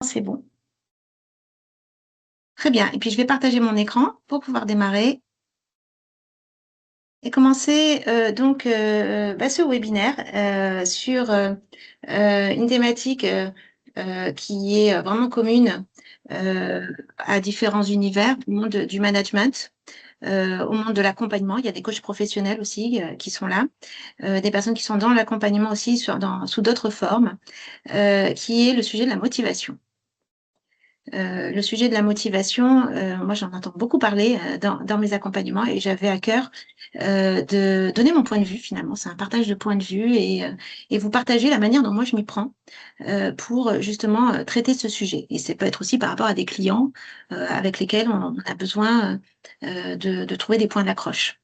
c'est bon. Très bien. Et puis, je vais partager mon écran pour pouvoir démarrer et commencer ce webinaire sur une thématique qui est vraiment commune à différents univers, au monde du management, au monde de l'accompagnement. Il y a des coachs professionnels aussi qui sont là, des personnes qui sont dans l'accompagnement aussi sous d'autres formes, qui est le sujet de la motivation. Le sujet de la motivation, moi j'en entends beaucoup parler dans mes accompagnements et j'avais à cœur de donner mon point de vue finalement. C'est un partage de point de vue et vous partager la manière dont moi je m'y prends pour justement traiter ce sujet. Et ça peut être aussi par rapport à des clients avec lesquels on a besoin de trouver des points d'accroche.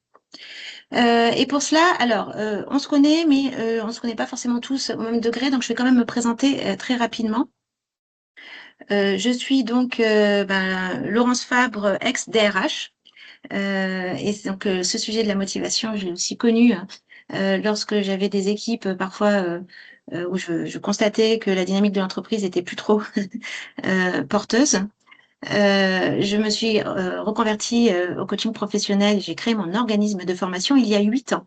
Et pour cela, alors, on se connaît, mais on se connaît pas forcément tous au même degré, donc je vais quand même me présenter très rapidement. Je suis donc Laurence Fabre, ex-DRH. Et donc, ce sujet de la motivation, je l'ai aussi connu lorsque j'avais des équipes parfois où je constatais que la dynamique de l'entreprise était plus trop porteuse. Je me suis reconvertie au coaching professionnel. J'ai créé mon organisme de formation il y a 8 ans.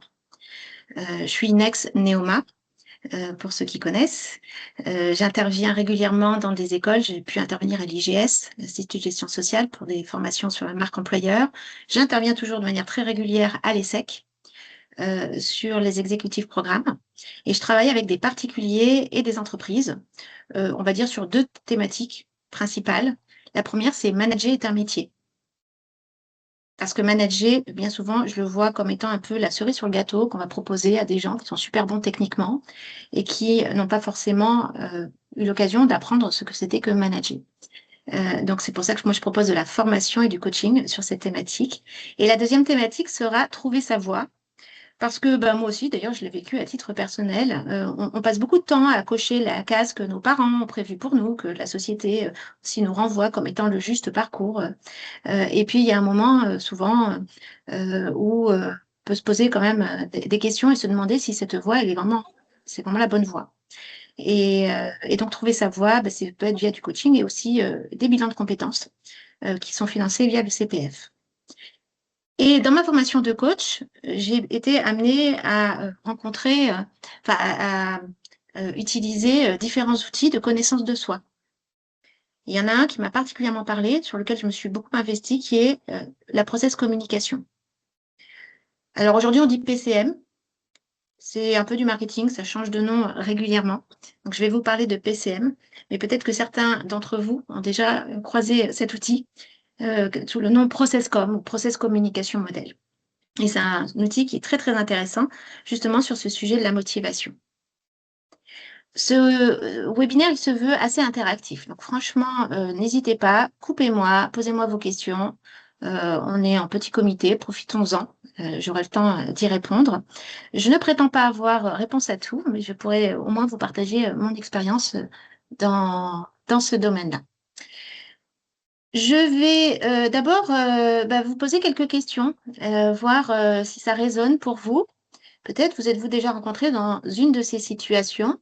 Je suis une ex-Neoma. Pour ceux qui connaissent. J'interviens régulièrement dans des écoles. J'ai pu intervenir à l'IGS, l'Institut de gestion sociale, pour des formations sur la marque employeur. J'interviens toujours de manière très régulière à l'ESSEC sur les exécutifs programmes. Et je travaille avec des particuliers et des entreprises, on va dire sur 2 thématiques principales. La première, c'est manager est un métier. Parce que manager, bien souvent, je le vois comme étant un peu la cerise sur le gâteau qu'on va proposer à des gens qui sont super bons techniquement et qui n'ont pas forcément eu l'occasion d'apprendre ce que c'était que manager. Donc, c'est pour ça que moi, je propose de la formation et du coaching sur cette thématique. Et la deuxième thématique sera trouver sa voie. Parce que moi aussi, d'ailleurs, je l'ai vécu à titre personnel. On passe beaucoup de temps à cocher la case que nos parents ont prévue pour nous, que la société aussi nous renvoie comme étant le juste parcours. Et puis, il y a un moment, souvent, où on peut se poser quand même des questions et se demander si cette voie, c'est vraiment la bonne voie. Et donc, trouver sa voie, ça peut être via du coaching et aussi des bilans de compétences qui sont financés via le CPF. Et dans ma formation de coach, j'ai été amenée à rencontrer, à utiliser différents outils de connaissance de soi. Il y en a un qui m'a particulièrement parlé, sur lequel je me suis beaucoup investie, qui est la process communication. Alors aujourd'hui, on dit PCM. C'est un peu du marketing, ça change de nom régulièrement. Donc je vais vous parler de PCM, mais peut-être que certains d'entre vous ont déjà croisé cet outil sous le nom ProcessCom ou Process Communication Model. Et c'est un outil qui est très très intéressant justement sur ce sujet de la motivation. Ce webinaire, il se veut assez interactif. Donc franchement, n'hésitez pas, coupez-moi, posez-moi vos questions. On est en petit comité, profitons-en. J'aurai le temps d'y répondre. Je ne prétends pas avoir réponse à tout, mais je pourrais au moins vous partager mon expérience dans ce domaine-là. Je vais d'abord vous poser quelques questions, voir si ça résonne pour vous. Peut-être vous êtes-vous déjà rencontré dans une de ces situations.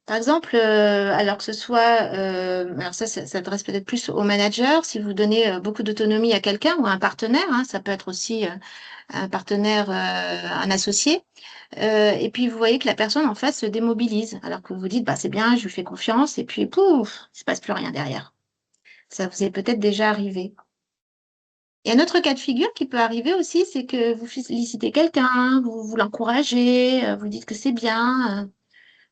Par exemple, alors que ce soit, alors ça s'adresse peut-être plus au manager, si vous donnez beaucoup d'autonomie à quelqu'un ou à un partenaire, hein, ça peut être aussi un partenaire, un associé, et puis vous voyez que la personne en face se démobilise, alors que vous dites, bah c'est bien, je lui fais confiance, et puis pouf, il se passe plus rien derrière. Ça vous est peut-être déjà arrivé. Et un autre cas de figure qui peut arriver aussi, c'est que vous félicitez quelqu'un, vous l'encouragez, vous dites que c'est bien.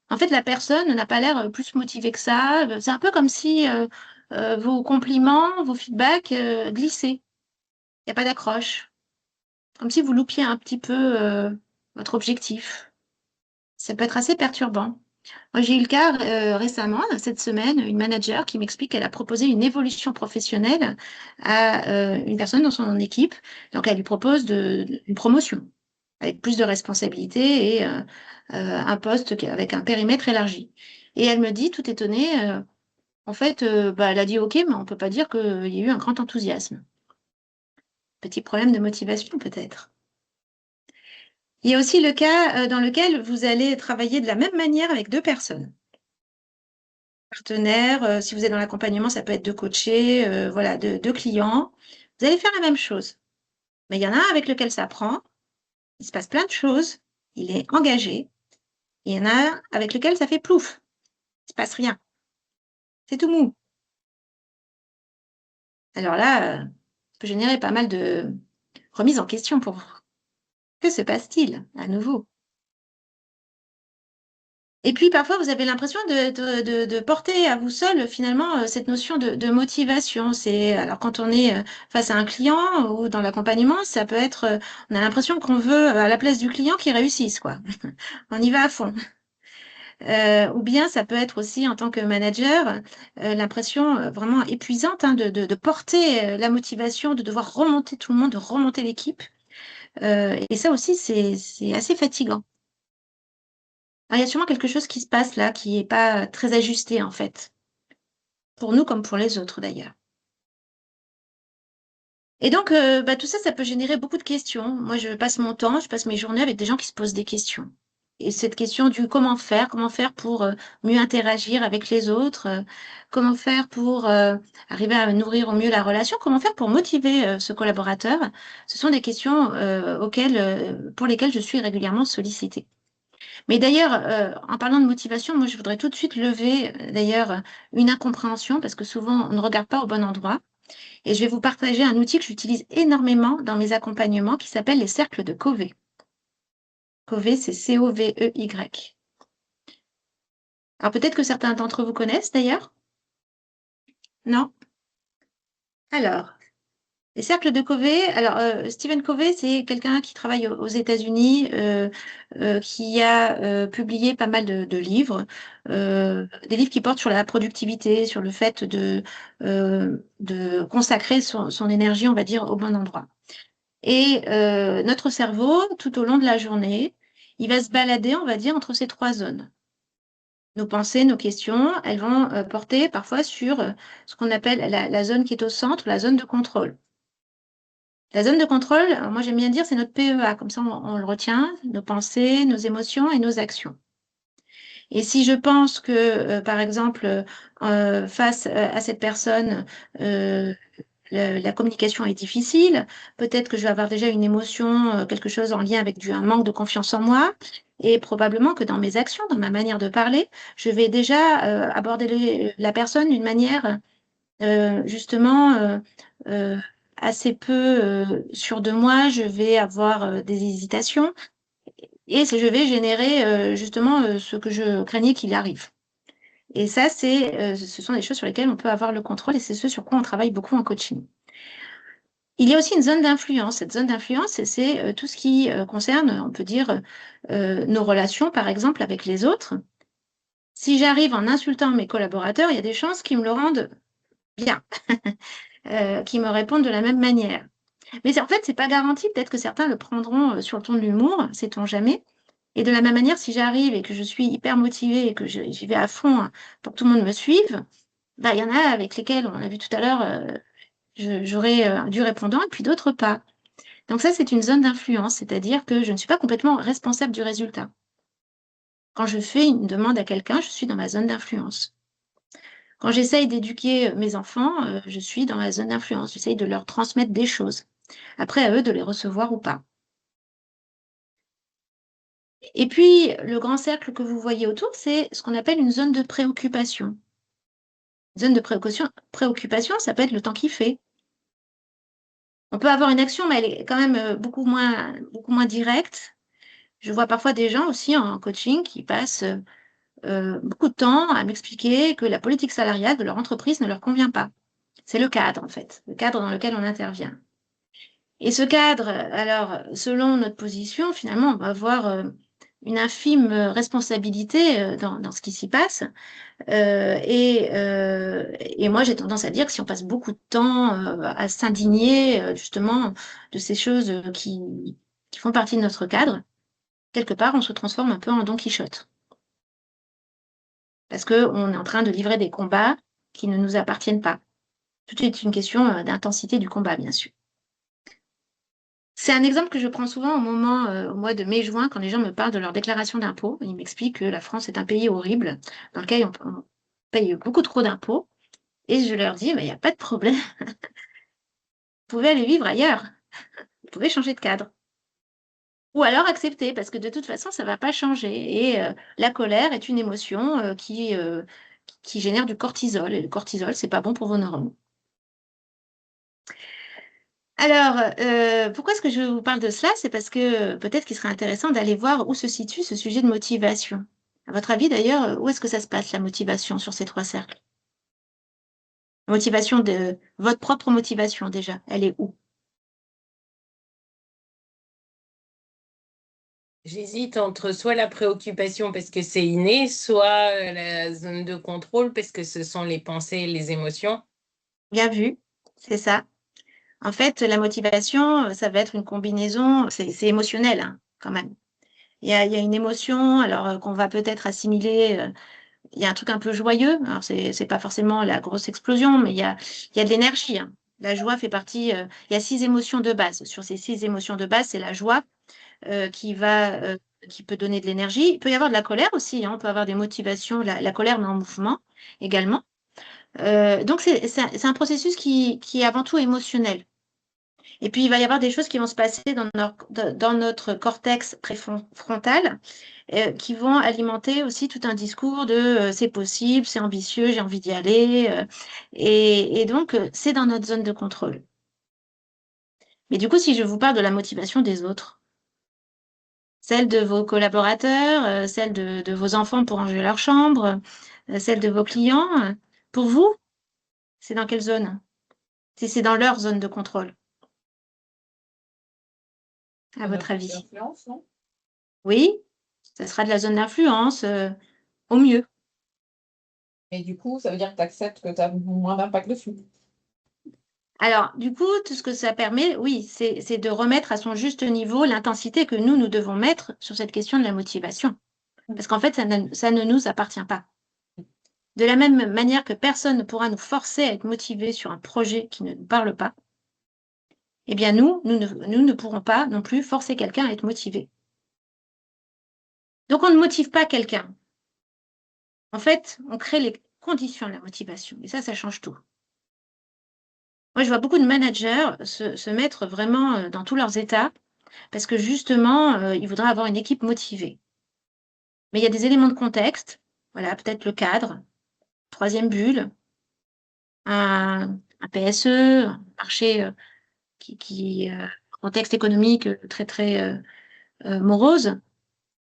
En fait, la personne n'a pas l'air plus motivée que ça. C'est un peu comme si vos compliments, vos feedbacks glissaient. Il n'y a pas d'accroche. Comme si vous loupiez un petit peu votre objectif. Ça peut être assez perturbant. Moi, j'ai eu le cas récemment, cette semaine, une manager qui m'explique qu'elle a proposé une évolution professionnelle à une personne dans son équipe. Donc, elle lui propose une promotion avec plus de responsabilités et un poste avec un périmètre élargi. Et elle me dit, tout étonnée, en fait, elle a dit OK, mais on ne peut pas dire qu'il y a eu un grand enthousiasme. Petit problème de motivation peut-être. Il y a aussi le cas dans lequel vous allez travailler de la même manière avec 2 personnes. partenaires. Si vous êtes dans l'accompagnement, ça peut être de coachés, voilà, de clients. Vous allez faire la même chose. Mais il y en a un avec lequel ça prend, il se passe plein de choses, il est engagé. Et il y en a un avec lequel ça fait plouf, il se passe rien, c'est tout mou. Alors là, ça peut générer pas mal de remises en question pour vous. Que se passe-t-il à nouveau? Et puis parfois, vous avez l'impression de porter à vous seul finalement cette notion de motivation. C'est alors quand on est face à un client ou dans l'accompagnement, ça peut être, on a l'impression qu'on veut à la place du client qu'il réussisse, quoi. On y va à fond. Ou bien ça peut être aussi en tant que manager l'impression vraiment épuisante hein, de porter la motivation, de devoir remonter tout le monde, de remonter l'équipe. Et ça aussi, c'est assez fatigant. Alors, il y a sûrement quelque chose qui se passe là qui n'est pas très ajusté en fait, pour nous comme pour les autres d'ailleurs. Et donc, bah, tout ça, ça peut générer beaucoup de questions. Moi, je passe mon temps, je passe mes journées avec des gens qui se posent des questions. Et cette question du comment faire pour mieux interagir avec les autres, comment faire pour arriver à nourrir au mieux la relation, comment faire pour motiver ce collaborateur, ce sont des questions pour lesquelles je suis régulièrement sollicitée. Mais d'ailleurs, en parlant de motivation, moi, je voudrais tout de suite lever d'ailleurs une incompréhension parce que souvent, on ne regarde pas au bon endroit. Et je vais vous partager un outil que j'utilise énormément dans mes accompagnements qui s'appelle les cercles de Covey. Covey, c'est Covey. Alors peut-être que certains d'entre vous connaissent d'ailleurs. Non? Alors, les cercles de Covey. Alors, Stephen Covey, c'est quelqu'un qui travaille aux États-Unis, qui a publié pas mal de livres, des livres qui portent sur la productivité, sur le fait de consacrer son énergie, on va dire, au bon endroit. Et notre cerveau, tout au long de la journée, il va se balader, on va dire, entre ces trois zones. Nos pensées, nos questions, elles vont porter parfois sur ce qu'on appelle la zone qui est au centre, la zone de contrôle. La zone de contrôle, moi j'aime bien dire, c'est notre PEA, comme ça on le retient, nos pensées, nos émotions et nos actions. Et si je pense que, par exemple, face à cette personne, la communication est difficile, peut-être que je vais avoir déjà une émotion, quelque chose en lien avec un manque de confiance en moi, et probablement que dans mes actions, dans ma manière de parler, je vais déjà aborder la personne d'une manière justement euh, assez peu sûre de moi, je vais avoir des hésitations, et je vais générer justement ce que je craignais qu'il arrive. Et ça, ce sont des choses sur lesquelles on peut avoir le contrôle, et c'est ce sur quoi on travaille beaucoup en coaching. Il y a aussi une zone d'influence. Cette zone d'influence, c'est tout ce qui concerne, on peut dire, nos relations, par exemple, avec les autres. Si j'arrive en insultant mes collaborateurs, il y a des chances qu'ils me le rendent bien, qu'ils me répondent de la même manière. Mais en fait, c'est pas garanti. Peut-être que certains le prendront sur le ton de l'humour, sait-on jamais. Et de la même manière, si j'arrive et que je suis hyper motivée et que j'y vais à fond hein, pour que tout le monde me suive, bah, il y en a avec lesquels, on l'a vu tout à l'heure, j'aurai du répondant et puis d'autres pas. Donc ça, c'est une zone d'influence, c'est-à-dire que je ne suis pas complètement responsable du résultat. Quand je fais une demande à quelqu'un, je suis dans ma zone d'influence. Quand j'essaye d'éduquer mes enfants, je suis dans ma zone d'influence. J'essaye de leur transmettre des choses. Après, à eux de les recevoir ou pas. Et puis, le grand cercle que vous voyez autour, c'est ce qu'on appelle une zone de préoccupation. Une zone de préoccupation, ça peut être le temps qu'il fait. On peut avoir une action, mais elle est quand même beaucoup moins directe. Je vois parfois des gens aussi en coaching qui passent beaucoup de temps à m'expliquer que la politique salariale de leur entreprise ne leur convient pas. C'est le cadre, en fait, le cadre dans lequel on intervient. Et ce cadre, alors, selon notre position, finalement, on va avoir une infime responsabilité dans ce qui s'y passe. Et moi, j'ai tendance à dire que si on passe beaucoup de temps à s'indigner justement de ces choses qui font partie de notre cadre, quelque part, on se transforme un peu en Don Quichotte. Parce qu'on est en train de livrer des combats qui ne nous appartiennent pas. Tout est une question d'intensité du combat, bien sûr. C'est un exemple que je prends souvent au mois de mai-juin, quand les gens me parlent de leur déclaration d'impôt. Ils m'expliquent que la France est un pays horrible dans lequel payent beaucoup trop d'impôts. Et je leur dis, mais il n'y a pas de problème, vous pouvez aller vivre ailleurs, vous pouvez changer de cadre. Ou alors accepter, parce que de toute façon, ça ne va pas changer. Et la colère est une émotion qui génère du cortisol. Et le cortisol, c'est pas bon pour vos neurones. Alors, pourquoi est-ce que je vous parle de cela? C'est parce que peut-être qu'il serait intéressant d'aller voir où se situe ce sujet de motivation. À votre avis, d'ailleurs, où est-ce que ça se passe, la motivation, sur ces 3 cercles? La motivation de votre propre motivation, déjà, elle est où? J'hésite entre soit la préoccupation parce que c'est inné, soit la zone de contrôle parce que ce sont les pensées et les émotions. Bien vu, c'est ça. En fait, la motivation, ça va être une combinaison, c'est émotionnel, hein, quand même. Il y a une émotion, alors qu'on va peut-être assimiler. Il y a un truc un peu joyeux. Alors, c'est pas forcément la grosse explosion, mais il y a de l'énergie, hein. La joie fait partie. Il y a 6 émotions de base. Sur ces 6 émotions de base, c'est la joie qui peut donner de l'énergie. Il peut y avoir de la colère aussi, hein. On peut avoir des motivations, la colère, mais en mouvement également. Donc, c'est un processus qui est avant tout émotionnel. Et puis, il va y avoir des choses qui vont se passer dans notre cortex préfrontal qui vont alimenter aussi tout un discours de c'est possible, c'est ambitieux, j'ai envie d'y aller. Et donc, c'est dans notre zone de contrôle. Mais du coup, si je vous parle de la motivation des autres, celle de vos collaborateurs, celle de vos enfants pour ranger leur chambre, celle de vos clients, pour vous, c'est dans quelle zone? Si c'est dans leur zone de contrôle, à votre avis? L'influence, non? Oui, ça sera de la zone d'influence, au mieux. Et du coup, ça veut dire que tu acceptes que tu as moins d'impact dessus. Alors, du coup, tout ce que ça permet, oui, c'est de remettre à son juste niveau l'intensité que nous devons mettre sur cette question de la motivation. Parce qu'en fait, ça ne nous appartient pas. De la même manière que personne ne pourra nous forcer à être motivé sur un projet qui ne nous parle pas, eh bien, nous ne pourrons pas non plus forcer quelqu'un à être motivé. Donc, on ne motive pas quelqu'un. En fait, on crée les conditions de la motivation. Et ça change tout. Moi, je vois beaucoup de managers se mettre vraiment dans tous leurs états parce que justement, ils voudraient avoir une équipe motivée. Mais il y a des éléments de contexte, voilà, peut-être le cadre, troisième bulle, un PSE, un marché contexte économique très, très morose,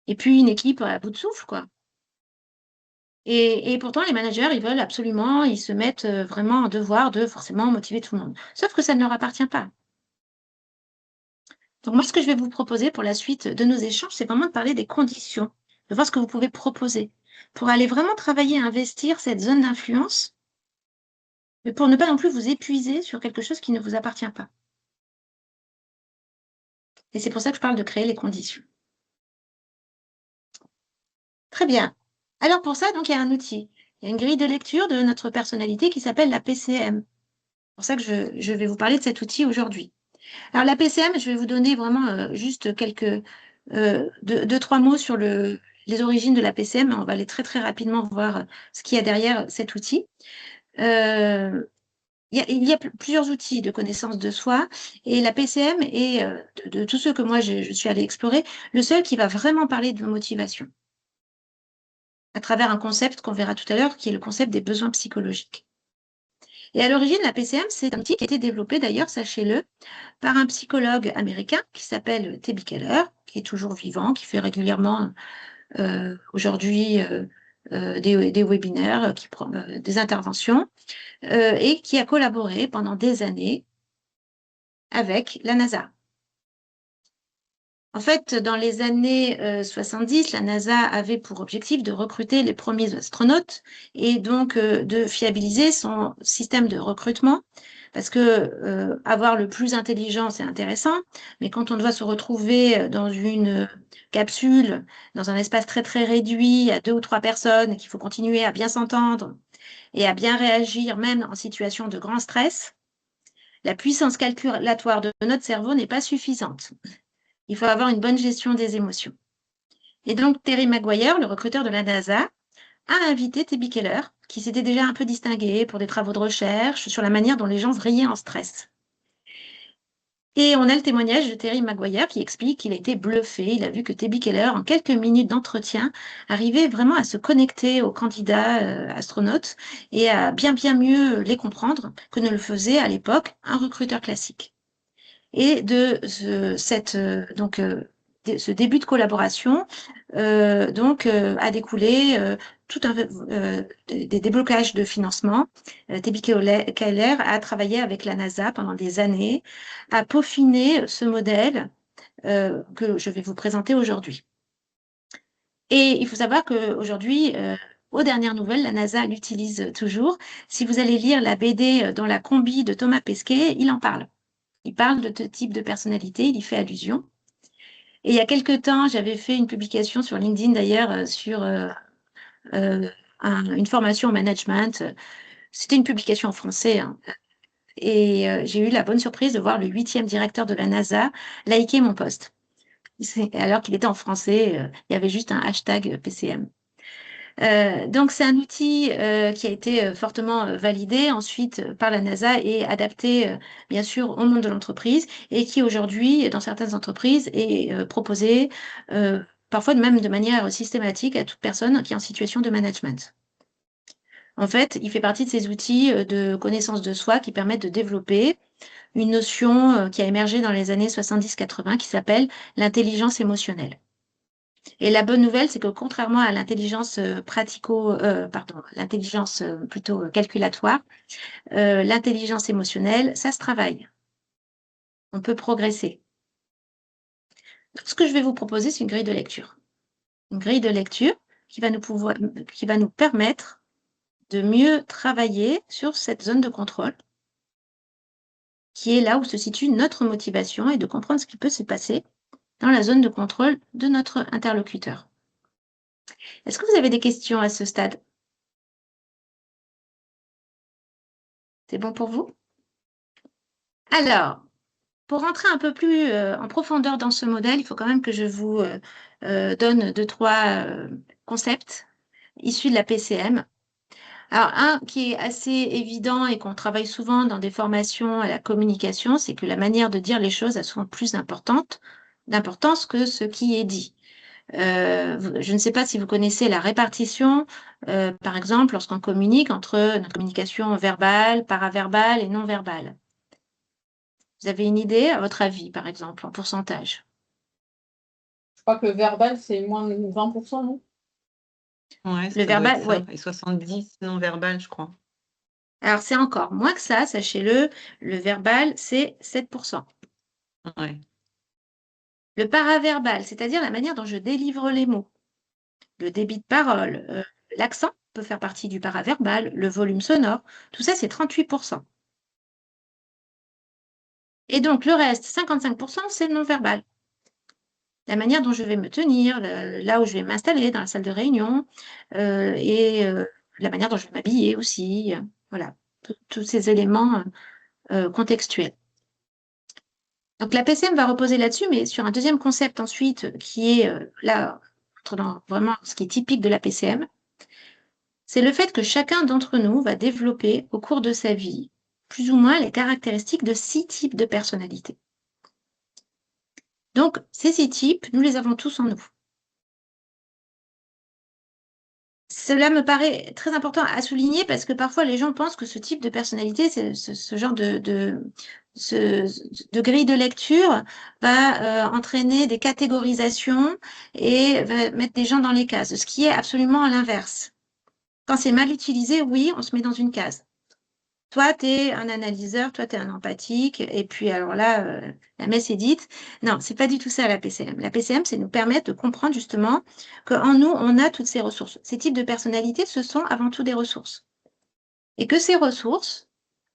et puis une équipe à bout de souffle, quoi. Et pourtant, les managers, ils veulent absolument, ils se mettent vraiment en devoir de forcément motiver tout le monde. Sauf que ça ne leur appartient pas. Donc moi, ce que je vais vous proposer pour la suite de nos échanges, c'est vraiment de parler des conditions, de voir ce que vous pouvez proposer pour aller vraiment travailler à investir cette zone d'influence, mais pour ne pas non plus vous épuiser sur quelque chose qui ne vous appartient pas. Et c'est pour ça que je parle de créer les conditions. Très bien. Alors pour ça, donc, il y a un outil. Il y a une grille de lecture de notre personnalité qui s'appelle la PCM. C'est pour ça que je vais vous parler de cet outil aujourd'hui. Alors la PCM, je vais vous donner vraiment juste quelques deux, trois mots sur les origines de la PCM. On va aller très très rapidement voir ce qu'il y a derrière cet outil. Euh, il y a plusieurs outils de connaissance de soi et la PCM est, de tous ceux que moi je suis allée explorer, le seul qui va vraiment parler de motivation à travers un concept qu'on verra tout à l'heure qui est le concept des besoins psychologiques. Et à l'origine, la PCM, c'est un outil qui a été développé d'ailleurs, sachez-le, par un psychologue américain qui s'appelle T.B. Keller, qui est toujours vivant, qui fait régulièrement aujourd'hui des webinaires, des interventions, et qui a collaboré pendant des années avec la NASA. En fait, dans les années 70, la NASA avait pour objectif de recruter les premiers astronautes et donc de fiabiliser son système de recrutement. Parce que avoir le plus intelligent, c'est intéressant, mais quand on doit se retrouver dans une capsule, dans un espace très très réduit, à 2 ou 3 personnes, qu'il faut continuer à bien s'entendre et à bien réagir, même en situation de grand stress, la puissance calculatoire de notre cerveau n'est pas suffisante. Il faut avoir une bonne gestion des émotions. Et donc, Terry Maguire, le recruteur de la NASA, a invité T.B. Keller qui s'était déjà un peu distingué pour des travaux de recherche sur la manière dont les gens riaient en stress. Et on a le témoignage de Terry Maguire qui explique qu'il a été bluffé. Il a vu que Debbie Keller, en quelques minutes d'entretien, arrivait vraiment à se connecter aux candidats astronautes et à bien mieux les comprendre que ne le faisait à l'époque un recruteur classique. Et de ce début de collaboration a découlé tout des déblocages de financement. Debbie Keller a travaillé avec la NASA pendant des années, à peaufiner ce modèle que je vais vous présenter aujourd'hui. Et il faut savoir qu'aujourd'hui, aux dernières nouvelles, la NASA l'utilise toujours. Si vous allez lire la BD dans la combi de Thomas Pesquet, il en parle. Il parle de ce type de personnalité, il y fait allusion. Et il y a quelque temps, j'avais fait une publication sur LinkedIn d'ailleurs sur une formation en management. C'était une publication en français, hein. Et j'ai eu la bonne surprise de voir le 8e directeur de la NASA liker mon post. Alors qu'il était en français, il y avait juste un hashtag PCM. Donc, c'est un outil qui a été fortement validé ensuite par la NASA et adapté, bien sûr, au monde de l'entreprise et qui aujourd'hui, dans certaines entreprises, est proposé parfois même de manière systématique à toute personne qui est en situation de management. En fait, il fait partie de ces outils de connaissance de soi qui permettent de développer une notion qui a émergé dans les années 70-80 qui s'appelle l'intelligence émotionnelle. Et la bonne nouvelle, c'est que contrairement à l'intelligence l'intelligence plutôt calculatoire, l'intelligence émotionnelle, ça se travaille. On peut progresser. Donc, ce que je vais vous proposer, c'est une grille de lecture. Une grille de lecture qui va nous permettre de mieux travailler sur cette zone de contrôle, qui est là où se situe notre motivation et de comprendre ce qui peut se passer dans la zone de contrôle de notre interlocuteur. Est-ce que vous avez des questions à ce stade? C'est bon pour vous? Alors, pour rentrer un peu plus en profondeur dans ce modèle, il faut quand même que je vous donne 2-3 concepts issus de la PCM. Alors, un qui est assez évident et qu'on travaille souvent dans des formations à la communication, c'est que la manière de dire les choses a souvent plus d'importance que ce qui est dit. Je ne sais pas si vous connaissez la répartition, par exemple, lorsqu'on communique entre notre communication verbale, paraverbale et non verbale. Vous avez une idée, à votre avis, par exemple, en pourcentage? Je crois que le verbal, c'est moins de 20%, non? Ouais, Le ça doit être verbal, ça. ouais. Et 70 non-verbal, je crois. Alors, c'est encore moins que ça, sachez-le. Le verbal, c'est 7%. Ouais. Le paraverbal, c'est-à-dire la manière dont je délivre les mots, le débit de parole, l'accent peut faire partie du paraverbal, le volume sonore, tout ça, c'est 38%. Et donc, le reste, 55%, c'est non-verbal. La manière dont je vais me tenir, là où je vais m'installer dans la salle de réunion, et la manière dont je vais m'habiller aussi. Voilà, tous ces éléments contextuels. Donc la PCM va reposer là-dessus, mais sur un deuxième concept ensuite, qui est là, dans vraiment ce qui est typique de la PCM, c'est le fait que chacun d'entre nous va développer au cours de sa vie plus ou moins les caractéristiques de 6 types de personnalités. Donc, ces 6 types, nous les avons tous en nous. Cela me paraît très important à souligner parce que parfois les gens pensent que ce type de personnalité, ce genre de grille de lecture va entraîner des catégorisations et va mettre des gens dans les cases, ce qui est absolument à l'inverse. Quand c'est mal utilisé, oui, on se met dans une case. Toi, tu es un analyseur, toi, tu es un empathique, et puis alors là, la messe est dite. Non, c'est pas du tout ça la PCM. La PCM, c'est nous permettre de comprendre justement qu'en nous, on a toutes ces ressources. Ces types de personnalités, ce sont avant tout des ressources. Et que ces ressources,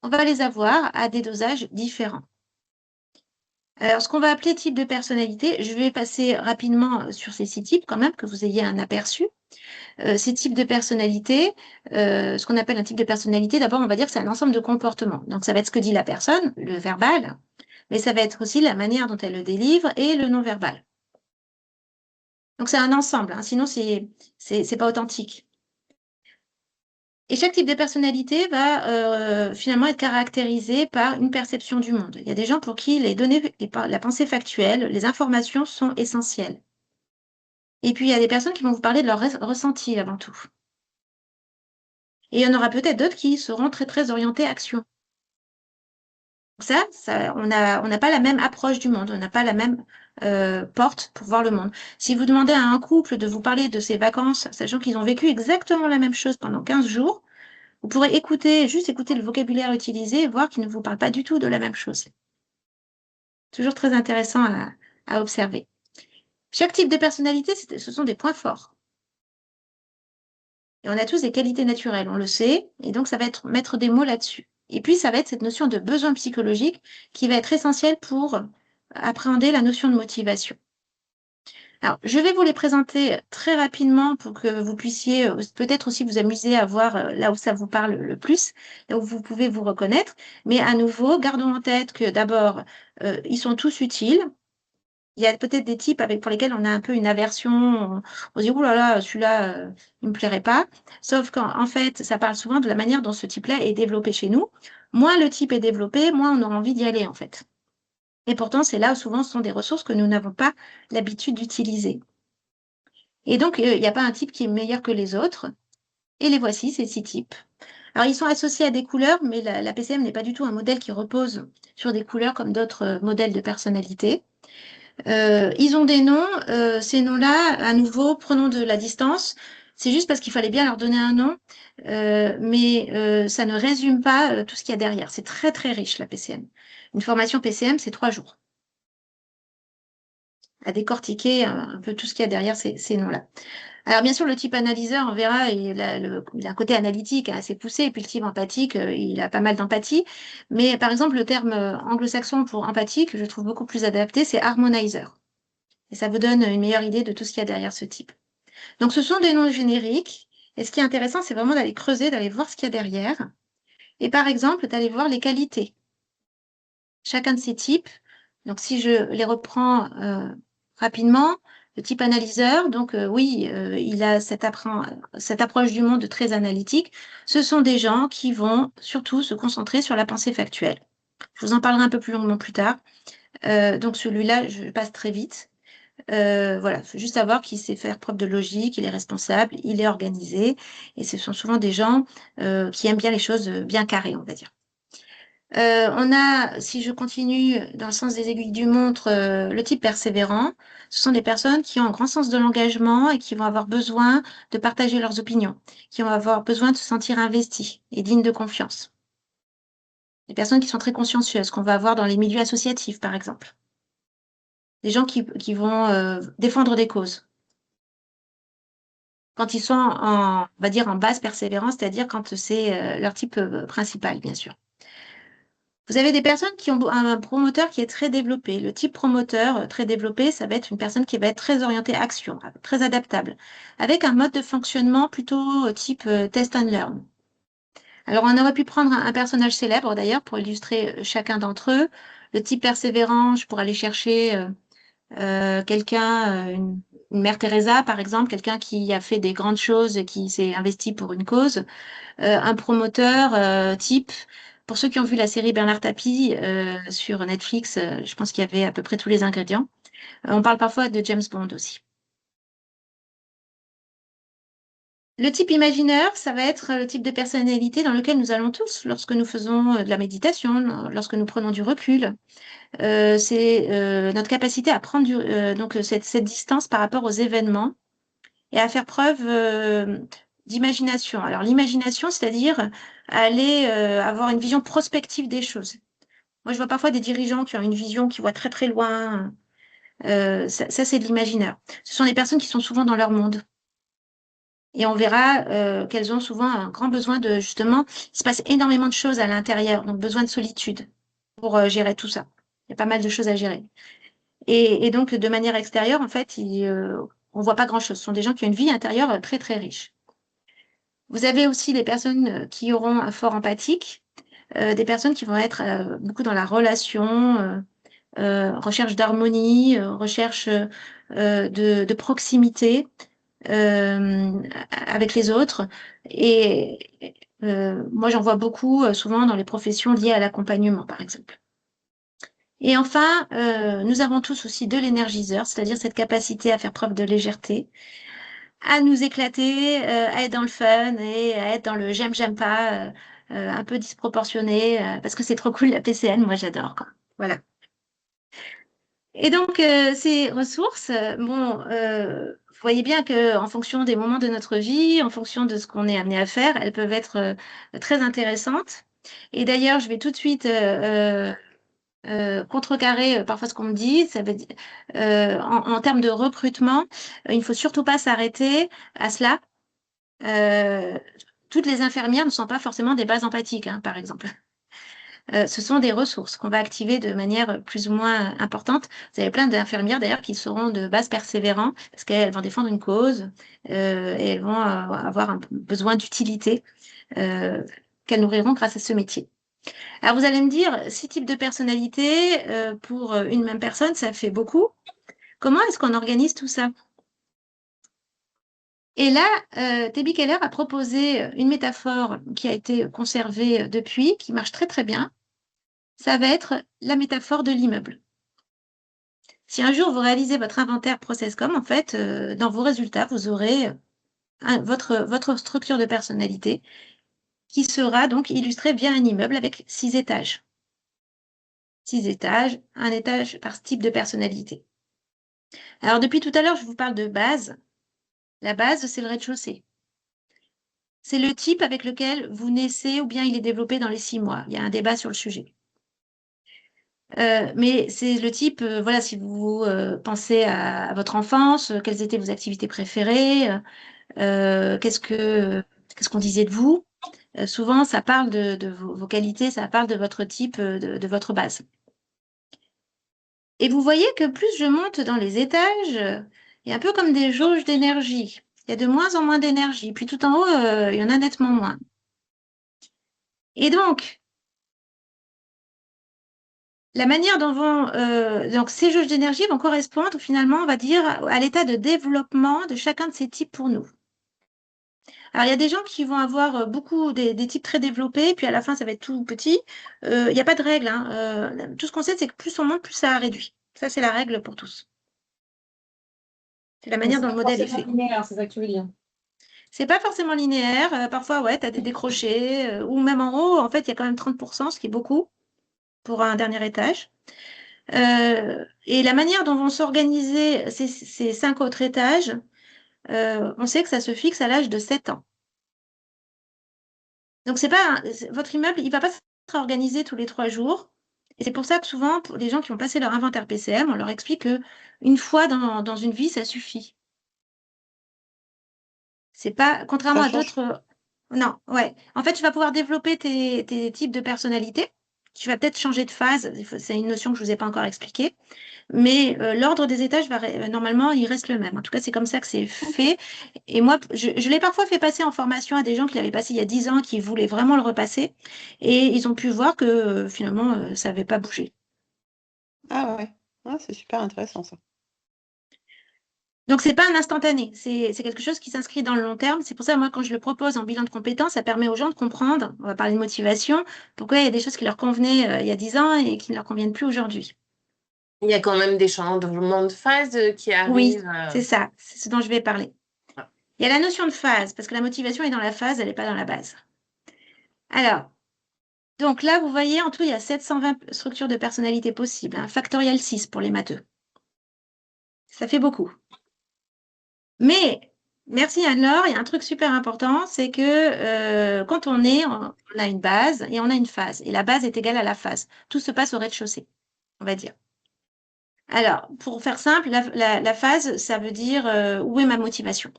on va les avoir à des dosages différents. Alors, ce qu'on va appeler type de personnalité, je vais passer rapidement sur ces 6 types quand même, que vous ayez un aperçu. Ces types de personnalités, ce qu'on appelle un type de personnalité, d'abord, on va dire que c'est un ensemble de comportements. Donc, ça va être ce que dit la personne, le verbal, mais ça va être aussi la manière dont elle le délivre et le non-verbal. Donc, c'est un ensemble, hein, sinon, c'est pas authentique. Et chaque type de personnalité va finalement être caractérisé par une perception du monde. Il y a des gens pour qui les données, la pensée factuelle, les informations sont essentielles. Et puis, il y a des personnes qui vont vous parler de leur ressenti avant tout. Et il y en aura peut-être d'autres qui seront très, très orientés action. On n'a pas la même approche du monde, on n'a pas la même porte pour voir le monde. Si vous demandez à un couple de vous parler de ses vacances, sachant qu'ils ont vécu exactement la même chose pendant 15 jours, vous pourrez juste écouter le vocabulaire utilisé et voir qu'ils ne vous parlent pas du tout de la même chose. Toujours très intéressant à observer. Chaque type de personnalité, ce sont des points forts. Et on a tous des qualités naturelles, on le sait, et donc ça va être mettre des mots là-dessus. Et puis, ça va être cette notion de besoin psychologique qui va être essentielle pour appréhender la notion de motivation. Alors, je vais vous les présenter très rapidement pour que vous puissiez peut-être aussi vous amuser à voir là où ça vous parle le plus, là où vous pouvez vous reconnaître. Mais à nouveau, gardons en tête que d'abord, ils sont tous utiles. Il y a peut-être des types pour lesquels on a un peu une aversion. On se dit, ouh là là, celui-là, il ne me plairait pas. Sauf qu'en fait, ça parle souvent de la manière dont ce type-là est développé chez nous. Moins le type est développé, moins on aura envie d'y aller, en fait. Et pourtant, c'est là où souvent ce sont des ressources que nous n'avons pas l'habitude d'utiliser. Et donc, il n'y a pas un type qui est meilleur que les autres. Et les voici, ces 6 types. Alors, ils sont associés à des couleurs, mais la PCM n'est pas du tout un modèle qui repose sur des couleurs comme d'autres modèles de personnalité. Ils ont des noms, ces noms-là, à nouveau, prenons de la distance. C'est juste parce qu'il fallait bien leur donner un nom, mais ça ne résume pas tout ce qu'il y a derrière. C'est très, très riche, la PCM. Une formation PCM, c'est 3 jours à décortiquer un peu tout ce qu'il y a derrière ces noms-là. Alors, bien sûr, le type analyseur, on verra, il a un côté analytique assez poussé, et puis le type empathique, il a pas mal d'empathie. Mais par exemple, le terme anglo-saxon pour empathique, je trouve beaucoup plus adapté, c'est harmonizer. Et ça vous donne une meilleure idée de tout ce qu'il y a derrière ce type. Donc, ce sont des noms génériques. Et ce qui est intéressant, c'est vraiment d'aller creuser, d'aller voir ce qu'il y a derrière. Et par exemple, d'aller voir les qualités. Chacun de ces types. Donc, si je les reprends rapidement, le type analyseur, donc oui, il a cette approche du monde très analytique. Ce sont des gens qui vont surtout se concentrer sur la pensée factuelle. Je vous en parlerai un peu plus longuement plus tard. Donc, celui-là, je passe très vite. Voilà, il faut juste savoir qu'il sait faire preuve de logique, il est responsable, il est organisé, et ce sont souvent des gens qui aiment bien les choses bien carrées, on va dire. On a, si je continue dans le sens des aiguilles du montre, le type persévérant. Ce sont des personnes qui ont un grand sens de l'engagement et qui vont avoir besoin de partager leurs opinions, qui vont avoir besoin de se sentir investis et dignes de confiance. Des personnes qui sont très consciencieuses, qu'on va avoir dans les milieux associatifs, par exemple. Des gens qui vont défendre des causes. Quand ils sont on va dire, en basse persévérance, c'est-à-dire quand c'est leur type principal, bien sûr. Vous avez des personnes qui ont un promoteur qui est très développé. Le type promoteur très développé, ça va être une personne qui va être très orientée action, très adaptable, avec un mode de fonctionnement plutôt type test and learn. Alors, on aurait pu prendre un personnage célèbre, d'ailleurs, pour illustrer chacun d'entre eux. Le type persévérant, je pourrais aller chercher quelqu'un, une mère Teresa, par exemple, quelqu'un qui a fait des grandes choses et qui s'est investi pour une cause. Un promoteur type, pour ceux qui ont vu la série Bernard Tapie sur Netflix, je pense qu'il y avait à peu près tous les ingrédients. On parle parfois de James Bond aussi. Le type imaginaire, ça va être le type de personnalité dans lequel nous allons tous lorsque nous faisons de la méditation, lorsque nous prenons du recul. C'est notre capacité à prendre donc cette distance par rapport aux événements et à faire preuve d'imagination. Alors l'imagination, c'est-à-dire aller avoir une vision prospective des choses. Moi, je vois parfois des dirigeants qui ont une vision qui voit très très loin. Ça c'est de l'imaginaire. Ce sont des personnes qui sont souvent dans leur monde. Et on verra qu'elles ont souvent un grand besoin de, justement, il se passe énormément de choses à l'intérieur, donc besoin de solitude pour gérer tout ça. Il y a pas mal de choses à gérer. Et donc, de manière extérieure, en fait, on voit pas grand-chose. Ce sont des gens qui ont une vie intérieure très, très riche. Vous avez aussi des personnes qui auront un fort empathique, des personnes qui vont être beaucoup dans la relation, recherche d'harmonie, recherche de proximité. avec les autres. Et moi, j'en vois beaucoup souvent dans les professions liées à l'accompagnement, par exemple. Et enfin, nous avons tous aussi de l'énergiseur, c'est-à-dire cette capacité à faire preuve de légèreté, à nous éclater, à être dans le fun et à être dans le j'aime pas, un peu disproportionné, parce que c'est trop cool la PCN, moi j'adore, quoi. Voilà. Et donc, ces ressources, vous voyez bien que en fonction des moments de notre vie, en fonction de ce qu'on est amené à faire, elles peuvent être très intéressantes. Et d'ailleurs, je vais tout de suite contrecarrer parfois ce qu'on me dit. Ça veut dire, en termes de recrutement, il ne faut surtout pas s'arrêter à cela. Euh, Toutes les infirmières ne sont pas forcément des bases empathiques, hein, par exemple. Ce sont des ressources qu'on va activer de manière plus ou moins importante. Vous avez plein d'infirmières d'ailleurs qui seront de base persévérants parce qu'elles vont défendre une cause et elles vont avoir un besoin d'utilité euh, qu'elles nourriront grâce à ce métier. Alors vous allez me dire, 6 types de personnalités pour une même personne, ça fait beaucoup. Comment est-ce qu'on organise tout ça? Et là, Debbie Keller a proposé une métaphore qui a été conservée depuis, qui marche très très bien. Ça va être la métaphore de l'immeuble. Si un jour vous réalisez votre inventaire ProcessCom, en fait, dans vos résultats, vous aurez votre structure de personnalité qui sera donc illustrée via un immeuble avec 6 étages. 6 étages, un étage par type de personnalité. Alors, depuis tout à l'heure, je vous parle de base. La base, c'est le rez-de-chaussée. C'est le type avec lequel vous naissez ou bien il est développé dans les 6 mois. Il y a un débat sur le sujet. Mais c'est le type, voilà, si vous pensez à votre enfance, quelles étaient vos activités préférées, qu'est-ce qu'on disait de vous. Souvent, ça parle de vos qualités, ça parle de votre type, de votre base. Et vous voyez que plus je monte dans les étages, il y a un peu comme des jauges d'énergie. Il y a de moins en moins d'énergie. Puis tout en haut, il y en a nettement moins. Et donc, la manière dont donc ces jauges d'énergie vont correspondre finalement, on va dire, à l'état de développement de chacun de ces types pour nous. Alors, il y a des gens qui vont avoir beaucoup des types très développés, puis à la fin, ça va être tout petit. Il n'y a pas de règle, hein. Tout ce qu'on sait, c'est que plus on monte, plus ça réduit. Ça, c'est la règle pour tous. C'est la manière dont le modèle est fait. C'est ça que tu veux dire. C'est pas forcément linéaire. Parfois, ouais, tu as des décrochés, ou même en haut, en fait, il y a quand même 30%, ce qui est beaucoup pour un dernier étage. Et la manière dont vont s'organiser ces 5 autres étages, on sait que ça se fixe à l'âge de 7 ans. Donc, votre immeuble, il ne va pas être organisé tous les 3 jours. Et c'est pour ça que souvent, pour les gens qui ont passé leur inventaire PCM, on leur explique qu'une fois dans une vie, ça suffit. C'est pas, contrairement à d'autres. Non, ouais. En fait, tu vas pouvoir développer tes types de personnalité. Tu vas peut-être changer de phase. C'est une notion que je ne vous ai pas encore expliquée. Mais l'ordre des étages normalement, il reste le même. En tout cas, c'est comme ça que c'est fait. Et moi, je l'ai parfois fait passer en formation à des gens qui l'avaient passé il y a 10 ans, qui voulaient vraiment le repasser. Et ils ont pu voir que finalement, ça n'avait pas bougé. Ah ouais, ah, c'est super intéressant ça. Donc, c'est pas un instantané. C'est quelque chose qui s'inscrit dans le long terme. C'est pour ça, moi, quand je le propose en bilan de compétences, ça permet aux gens de comprendre, on va parler de motivation, pourquoi il y a des choses qui leur convenaient il y a 10 ans et qui ne leur conviennent plus aujourd'hui. Il y a quand même des changements de phase qui Oui, arrivent. c'est ça. C'est ce dont je vais parler. Il y a la notion de phase, parce que la motivation est dans la phase, elle n'est pas dans la base. Alors, donc là, vous voyez, en tout, il y a 720 structures de personnalité possibles, hein, factoriel 6 pour les matheux. Ça fait beaucoup. Mais, merci Anne-Laure, il y a un truc super important, c'est que quand on a une base et on a une phase. Et la base est égale à la phase. Tout se passe au rez-de-chaussée, on va dire. Alors, pour faire simple, la phase, ça veut dire où est ma motivation?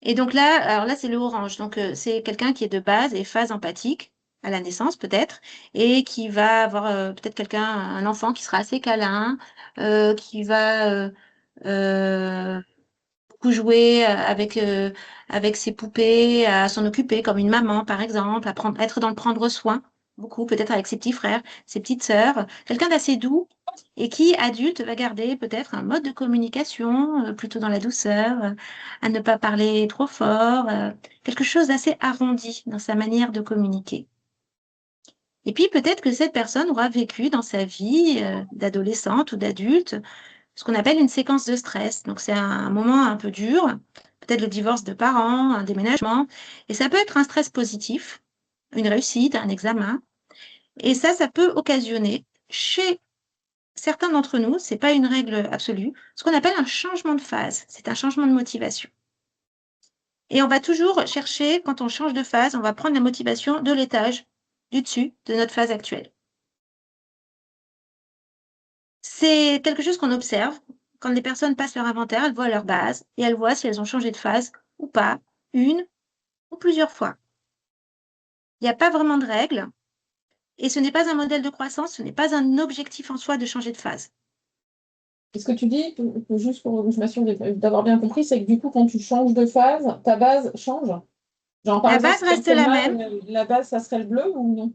Et donc là, alors là, c'est le orange. Donc, c'est quelqu'un qui est de base et phase empathique à la naissance, peut-être, et qui va avoir peut-être un enfant qui sera assez câlin, qui va beaucoup jouer avec ses poupées, à s'en occuper comme une maman, par exemple, être dans le prendre soin, beaucoup, peut-être avec ses petits frères, ses petites sœurs. Quelqu'un d'assez doux, et qui, adulte, va garder peut-être un mode de communication plutôt dans la douceur, à ne pas parler trop fort, quelque chose d'assez arrondi dans sa manière de communiquer. Et puis peut-être que cette personne aura vécu dans sa vie d'adolescente ou d'adulte ce qu'on appelle une séquence de stress. Donc c'est un moment un peu dur, peut-être le divorce de parents, un déménagement, et ça peut être un stress positif, une réussite, un examen, et ça peut occasionner chez certains d'entre nous, c'est pas une règle absolue, ce qu'on appelle un changement de phase, c'est un changement de motivation. Et on va toujours chercher, quand on change de phase, on va prendre la motivation de l'étage du dessus de notre phase actuelle. C'est quelque chose qu'on observe. Quand les personnes passent leur inventaire, elles voient leur base et elles voient si elles ont changé de phase ou pas, une ou plusieurs fois. Il n'y a pas vraiment de règle et ce n'est pas un modèle de croissance, ce n'est pas un objectif en soi de changer de phase. Et ce que tu dis, juste pour que je m'assure d'avoir bien compris, c'est que du coup, quand tu changes de phase, ta base change. Genre, par La exemple, base reste la même. la base, ça serait le bleu ou non?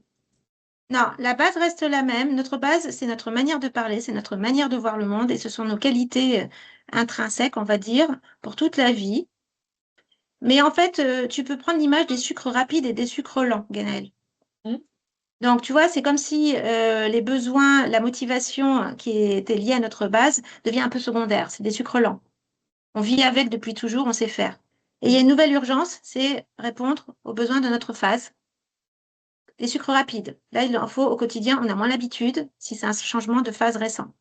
Non, la base reste la même. Notre base, c'est notre manière de parler, c'est notre manière de voir le monde et ce sont nos qualités intrinsèques, on va dire, pour toute la vie. Mais en fait, tu peux prendre l'image des sucres rapides et des sucres lents, Gaëlle. Donc, tu vois, c'est comme si les besoins, la motivation qui était liée à notre base devient un peu secondaire. C'est des sucres lents. On vit avec depuis toujours, on sait faire. Et il y a une nouvelle urgence, c'est répondre aux besoins de notre phase. Les sucres rapides. Là, il en faut au quotidien, on a moins l'habitude si c'est un changement de phase récent.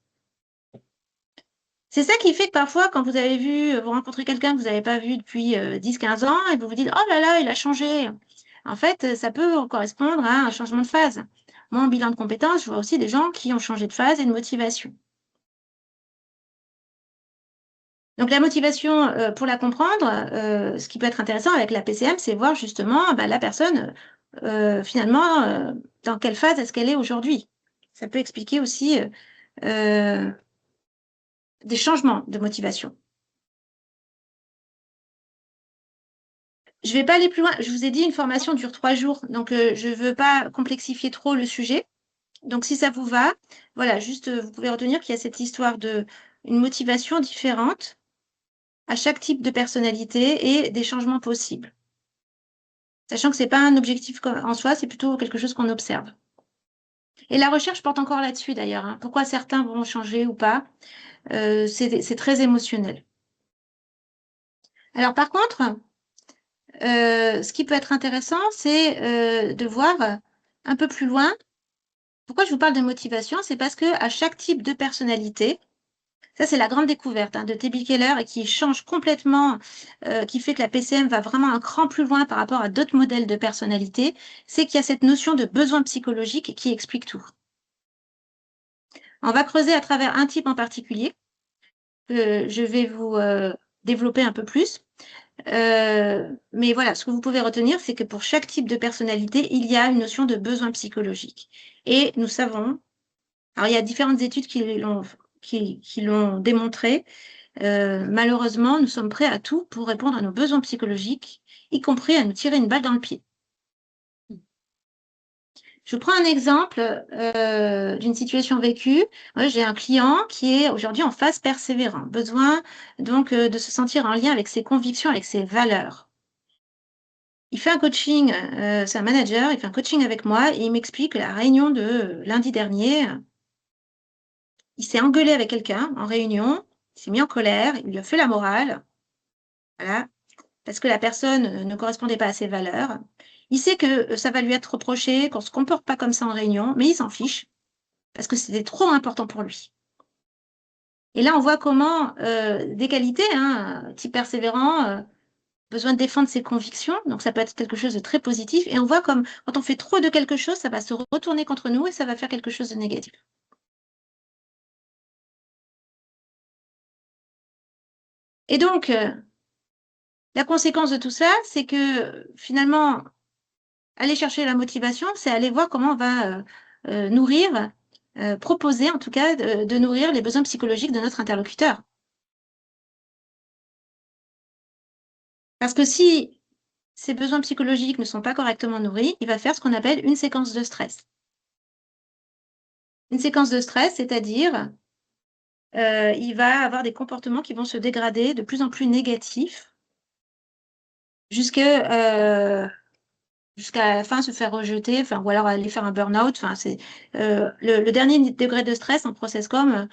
C'est ça qui fait que parfois, quand vous avez vu, vous rencontrez quelqu'un que vous n'avez pas vu depuis 10-15 ans et vous vous dites, oh là là, il a changé. En fait, ça peut correspondre à un changement de phase. Moi, en bilan de compétences, je vois aussi des gens qui ont changé de phase et de motivation. Donc, la motivation, pour la comprendre, ce qui peut être intéressant avec la PCM, c'est voir justement la personne, finalement, dans quelle phase est-ce qu'elle est aujourd'hui. Ça peut expliquer aussi des changements de motivation. Je ne vais pas aller plus loin. Je vous ai dit, une formation dure 3 jours, donc je ne veux pas complexifier trop le sujet. Donc, si ça vous va, voilà, juste, vous pouvez retenir qu'il y a cette histoire de une motivation différente à chaque type de personnalité et des changements possibles. Sachant que ce n'est pas un objectif en soi, c'est plutôt quelque chose qu'on observe. Et la recherche porte encore là-dessus d'ailleurs, hein. Pourquoi certains vont changer ou pas, c'est très émotionnel. Alors par contre, ce qui peut être intéressant, c'est de voir un peu plus loin. Pourquoi je vous parle de motivation? C'est parce que à chaque type de personnalité, ça c'est la grande découverte de T.B. Keller et qui change complètement, qui fait que la PCM va vraiment un cran plus loin par rapport à d'autres modèles de personnalité, c'est qu'il y a cette notion de besoin psychologique qui explique tout. On va creuser à travers un type en particulier, que je vais vous développer un peu plus. Mais voilà, ce que vous pouvez retenir, c'est que pour chaque type de personnalité, il y a une notion de besoin psychologique. Et nous savons, alors il y a différentes études qui l'ont démontré, malheureusement, nous sommes prêts à tout pour répondre à nos besoins psychologiques, y compris à nous tirer une balle dans le pied. Je prends un exemple d'une situation vécue. Moi, j'ai un client qui est aujourd'hui en phase persévérante, besoin donc de se sentir en lien avec ses convictions, avec ses valeurs. Il fait un coaching, c'est un manager, il fait un coaching avec moi et il m'explique que la réunion de lundi dernier, il s'est engueulé avec quelqu'un en réunion, il s'est mis en colère, il lui a fait la morale, voilà, parce que la personne ne correspondait pas à ses valeurs. Il sait que ça va lui être reproché, qu'on ne se comporte pas comme ça en réunion, mais il s'en fiche, parce que c'était trop important pour lui. Et là, on voit comment des qualités, type persévérant, besoin de défendre ses convictions, donc ça peut être quelque chose de très positif, et on voit comme quand on fait trop de quelque chose, ça va se retourner contre nous et ça va faire quelque chose de négatif. Et donc, la conséquence de tout ça, c'est que finalement, aller chercher la motivation, c'est aller voir comment on va nourrir, proposer en tout cas de nourrir les besoins psychologiques de notre interlocuteur. Parce que si ces besoins psychologiques ne sont pas correctement nourris, il va faire ce qu'on appelle une séquence de stress. une séquence de stress, c'est-à-dire il va avoir des comportements qui vont se dégrader de plus en plus négatifs jusqu'à la fin se faire rejeter, enfin, ou alors aller faire un burn-out. Enfin, le dernier degré de stress en process-com,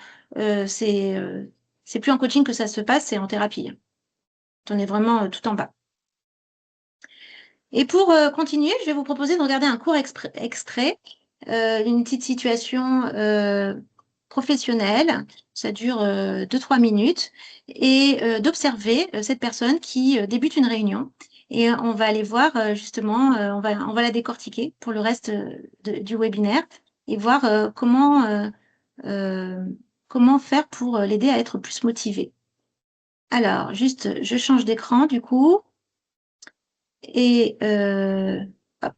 c'est plus en coaching que ça se passe, c'est en thérapie. On est vraiment tout en bas. Et pour continuer, je vais vous proposer de regarder un court extrait d'une petite situation professionnelle. Ça dure 2-3 minutes et d'observer cette personne qui débute une réunion. Et on va aller voir justement, on va la décortiquer pour le reste du webinaire et voir euh, comment faire pour l'aider à être plus motivée. Alors, juste, je change d'écran du coup. Et hop,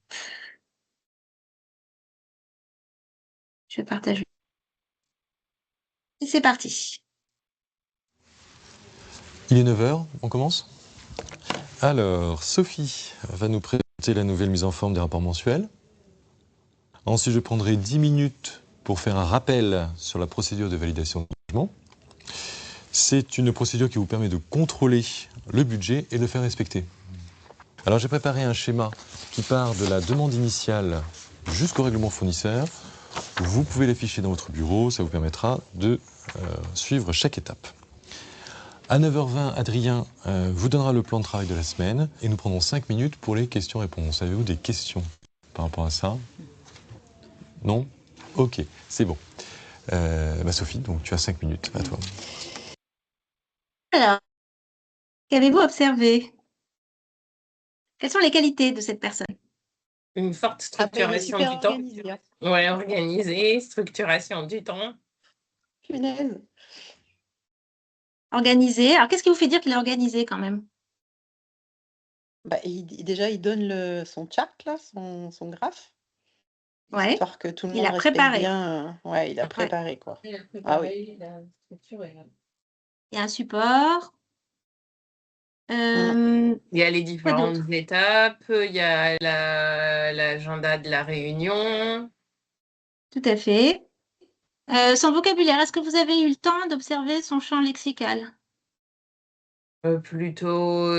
je vais partager. Et c'est parti. Il est 9 h, on commence? Alors, Sophie va nous présenter la nouvelle mise en forme des rapports mensuels. Ensuite, je prendrai 10 minutes pour faire un rappel sur la procédure de validation de logement. C'est une procédure qui vous permet de contrôler le budget et de le faire respecter. Alors, j'ai préparé un schéma qui part de la demande initiale jusqu'au règlement fournisseur. Vous pouvez l'afficher dans votre bureau, ça vous permettra de suivre chaque étape. À 9 h 20, Adrien vous donnera le plan de travail de la semaine et nous prendrons 5 minutes pour les questions-réponses. Avez-vous des questions par rapport à ça? Non? Ok, c'est bon. Sophie, donc tu as 5 minutes, à toi. Alors, qu'avez-vous observé? Quelles sont les qualités de cette personne? Une forte Après, il est structuration super du temps. organisé. Hein. Ouais, organisée, structuration du temps. Punaise. Organisée. Alors, qu'est-ce qui vous fait dire qu'il est organisé quand même? Bah, déjà, il donne son chart, là, son graphe, Ouais, histoire que tout le il monde a respecte préparé. bien. Ouais, il a préparé, quoi. Il a Ah préparé, il a structuré. Il y a un support. Il y a les Quoi d'autre? différentes étapes, il y a l'agenda de la réunion. Tout à fait. Son vocabulaire, est-ce que vous avez eu le temps d'observer son champ lexical? Plutôt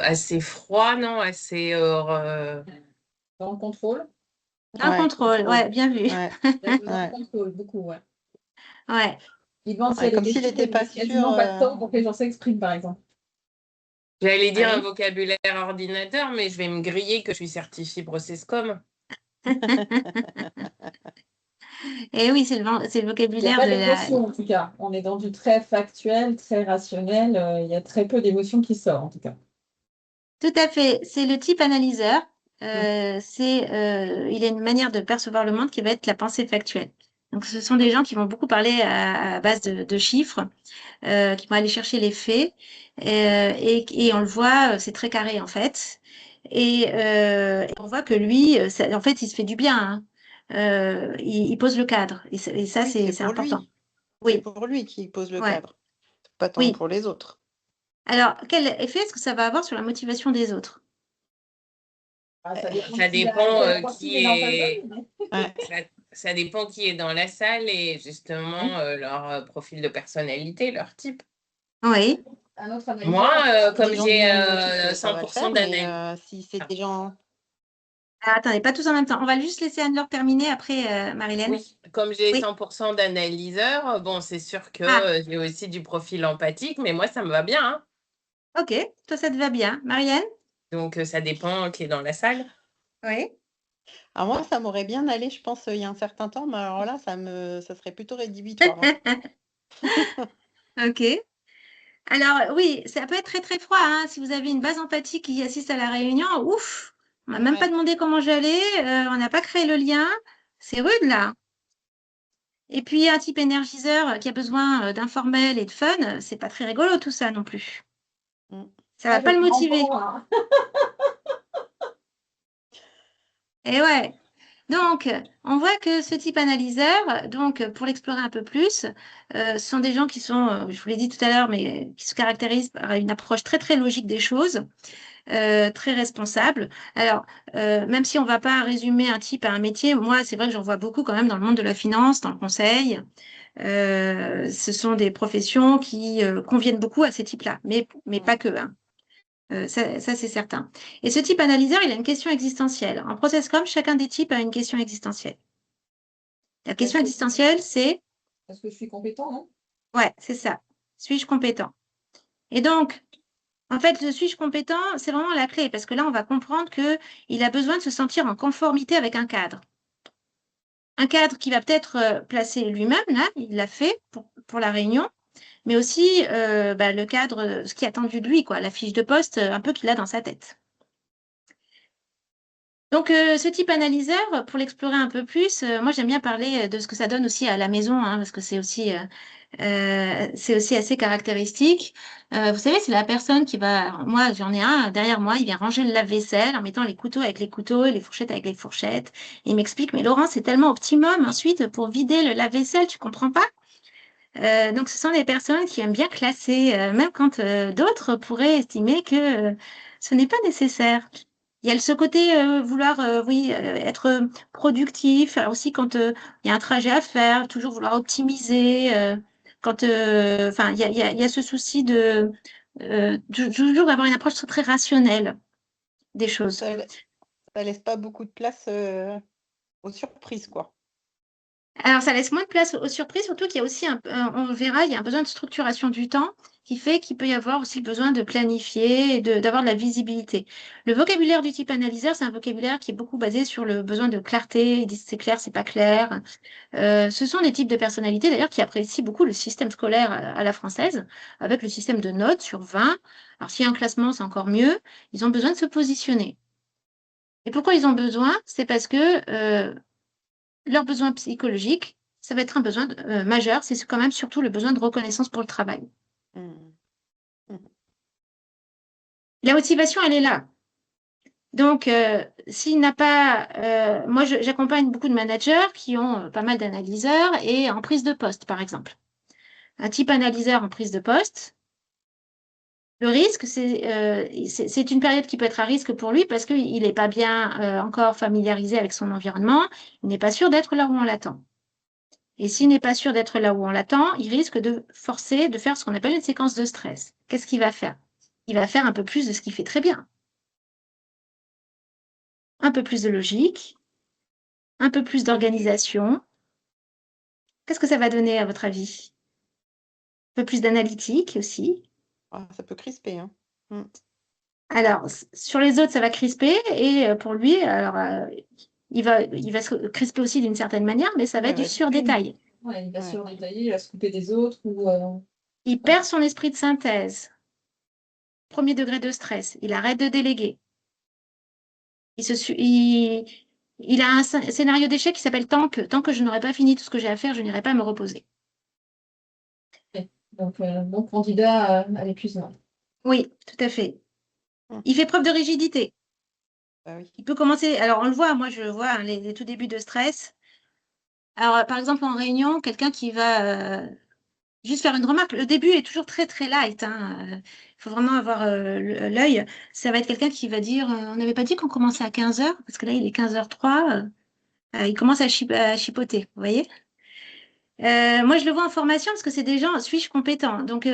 assez froid, non? Assez Dans le contrôle. Un Ouais, contrôle, ouais, bien vu. ouais, Il a besoin ouais. de contrôle, beaucoup, ouais. Ouais. Il demande s'il y Ouais, a des comme s'il questions, n'était mais pas il n'y a quasiment sûr. pas de temps pour que les gens s'expriment, par exemple. J'allais dire un Oui. vocabulaire ordinateur, mais je vais me griller que je suis certifiée Processcom. Et oui, c'est le Il n'y a vocabulaire pas de la... d'émotion, en tout cas. On est dans du très factuel, très rationnel. Il y a très peu d'émotions qui sortent, en tout cas. Tout à fait, c'est le type analyseur. Il a une manière de percevoir le monde qui va être la pensée factuelle. Donc, ce sont des gens qui vont beaucoup parler à base de chiffres, qui vont aller chercher les faits, et on le voit, c'est très carré en fait. Et on voit que lui, en fait, il se fait du bien. Hein. Il pose le cadre, et ça, Oui, c'est pour important. lui. C'est Oui, pour lui qu'il pose le ouais, cadre, pas tant oui. pour les autres. Alors, quel effet est-ce que ça va avoir sur la motivation des autres? Ah, ça dépend Ça s'il a dépend quel profil est dans sa zone. Ouais. ça dépend qui est dans la salle et justement leur profil de personnalité, leur type. Oui. Un autre analyseur. Moi, Des comme gens j'ai du même motif, ça va le 100% faire, mais d'analyse. si c'est des gens. Ah, attendez, pas tous en même temps. On va juste laisser Anne-Laure terminer après, Marilène. Oui, comme j'ai Oui. 100% d'analyseur, bon, c'est sûr que Ah, j'ai aussi du profil empathique, mais moi, ça me va bien. Hein. ok. Toi, ça te va bien. Marianne? Donc, ça dépend qui est dans la salle. Oui. Alors moi, ça m'aurait bien allé, je pense, il y a un certain temps, mais alors là, ça serait plutôt rédhibitoire. Hein. Ok. Alors, oui, ça peut être très, très froid. Hein. Si vous avez une base empathique qui assiste à la réunion, ouf, on m'a même pas Ouais. demandé comment j'allais, on n'a pas créé le lien. C'est rude, là. Et puis, un type énergiseur qui a besoin d'informel et de fun, c'est pas très rigolo tout ça non plus. Mm. Ça va Ah, pas le je comprends motiver. pas, hein. Et ouais. Donc, on voit que ce type analyseur, donc pour l'explorer un peu plus, ce sont des gens qui sont, je vous l'ai dit tout à l'heure, mais qui se caractérisent par une approche très très logique des choses, très responsable. Alors, même si on ne va pas résumer un type à un métier, moi, c'est vrai que j'en vois beaucoup quand même dans le monde de la finance, dans le conseil. Ce sont des professions qui conviennent beaucoup à ces types-là, mais pas que, hein. Ça, c'est certain. Et ce type analyseur, il a une question existentielle. En ProcessCom, chacun des types a une question existentielle. La question existentielle, c'est, Est-ce que je suis compétent, non? ouais, c'est ça. Suis-je compétent? Et donc, en fait, le suis-je compétent, c'est vraiment la clé, parce que là, on va comprendre qu'il a besoin de se sentir en conformité avec un cadre. Un cadre qui va peut-être placer lui-même, là, il l'a fait pour la réunion, mais aussi le cadre, ce qui est attendu de lui, quoi, la fiche de poste, un peu qu'il a dans sa tête. Donc, ce type analyseur, pour l'explorer un peu plus, moi j'aime bien parler de ce que ça donne aussi à la maison, hein, parce que c'est aussi assez caractéristique. Vous savez, c'est la personne qui va, moi j'en ai un derrière moi, il vient ranger le lave-vaisselle en mettant les couteaux avec les couteaux et les fourchettes avec les fourchettes. Et il m'explique, mais Laurent, c'est tellement optimum ensuite pour vider le lave-vaisselle, tu comprends pas? Donc, ce sont des personnes qui aiment bien classer, même quand d'autres pourraient estimer que ce n'est pas nécessaire. Il y a ce côté vouloir, oui, être productif. Alors aussi, quand il y a un trajet à faire, toujours vouloir optimiser. Enfin, il y a ce souci de toujours avoir une approche très rationnelle des choses. Ça laisse pas beaucoup de place aux surprises, quoi. Alors, ça laisse moins de place aux surprises, surtout qu'il y a aussi, on verra, il y a un besoin de structuration du temps qui fait qu'il peut y avoir aussi le besoin de planifier et d'avoir de la visibilité. Le vocabulaire du type analyseur, c'est un vocabulaire qui est beaucoup basé sur le besoin de clarté. Ils disent c'est clair, c'est pas clair. Ce sont des types de personnalités d'ailleurs qui apprécient beaucoup le système scolaire à la française, avec le système de notes sur 20. Alors, s'il y a un classement, c'est encore mieux. Ils ont besoin de se positionner. Et pourquoi ils ont besoin? C'est parce que leur besoin psychologique, ça va être un besoin majeur, c'est quand même surtout le besoin de reconnaissance pour le travail. Mmh. La motivation, elle est là. Donc, s'il n'a pas... moi, j'accompagne beaucoup de managers qui ont pas mal d'analyseurs et en prise de poste, par exemple. Un type analyseur en prise de poste, le risque, c'est une période qui peut être à risque pour lui parce qu'il n'est pas bien encore familiarisé avec son environnement, il n'est pas sûr d'être là où on l'attend. Et s'il n'est pas sûr d'être là où on l'attend, il risque de forcer, de faire ce qu'on appelle une séquence de stress. Qu'est-ce qu'il va faire? Il va faire un peu plus de ce qu'il fait très bien. Un peu plus de logique, un peu plus d'organisation. Qu'est-ce que ça va donner à votre avis? Un peu plus d'analytique aussi. Ah, ça peut crisper, hein. Mmh. Alors, sur les autres, ça va crisper. Et pour lui, alors, il va se crisper aussi d'une certaine manière, mais ça va être du surdétail. Ouais, il va surdétailler, il va se couper des autres. Il perd son esprit de synthèse. Premier degré de stress. Il arrête de déléguer. Il a un scénario d'échec qui s'appelle tant que je n'aurai pas fini tout ce que j'ai à faire, je n'irai pas me reposer. Donc, bon candidat à l'épuisement. Oui, tout à fait. Il fait preuve de rigidité. Bah oui. Il peut commencer, alors on le voit, moi je vois hein, les tout débuts de stress. Alors, par exemple, en réunion, quelqu'un qui va juste faire une remarque. Le début est toujours très, très light, hein. Il faut vraiment avoir l'œil. Ça va être quelqu'un qui va dire, on n'avait pas dit qu'on commençait à 15 heures, parce que là, il est 15h03. Il commence à chipoter, vous voyez? Moi, je le vois en formation parce que c'est des gens, suis-je compétent? Donc,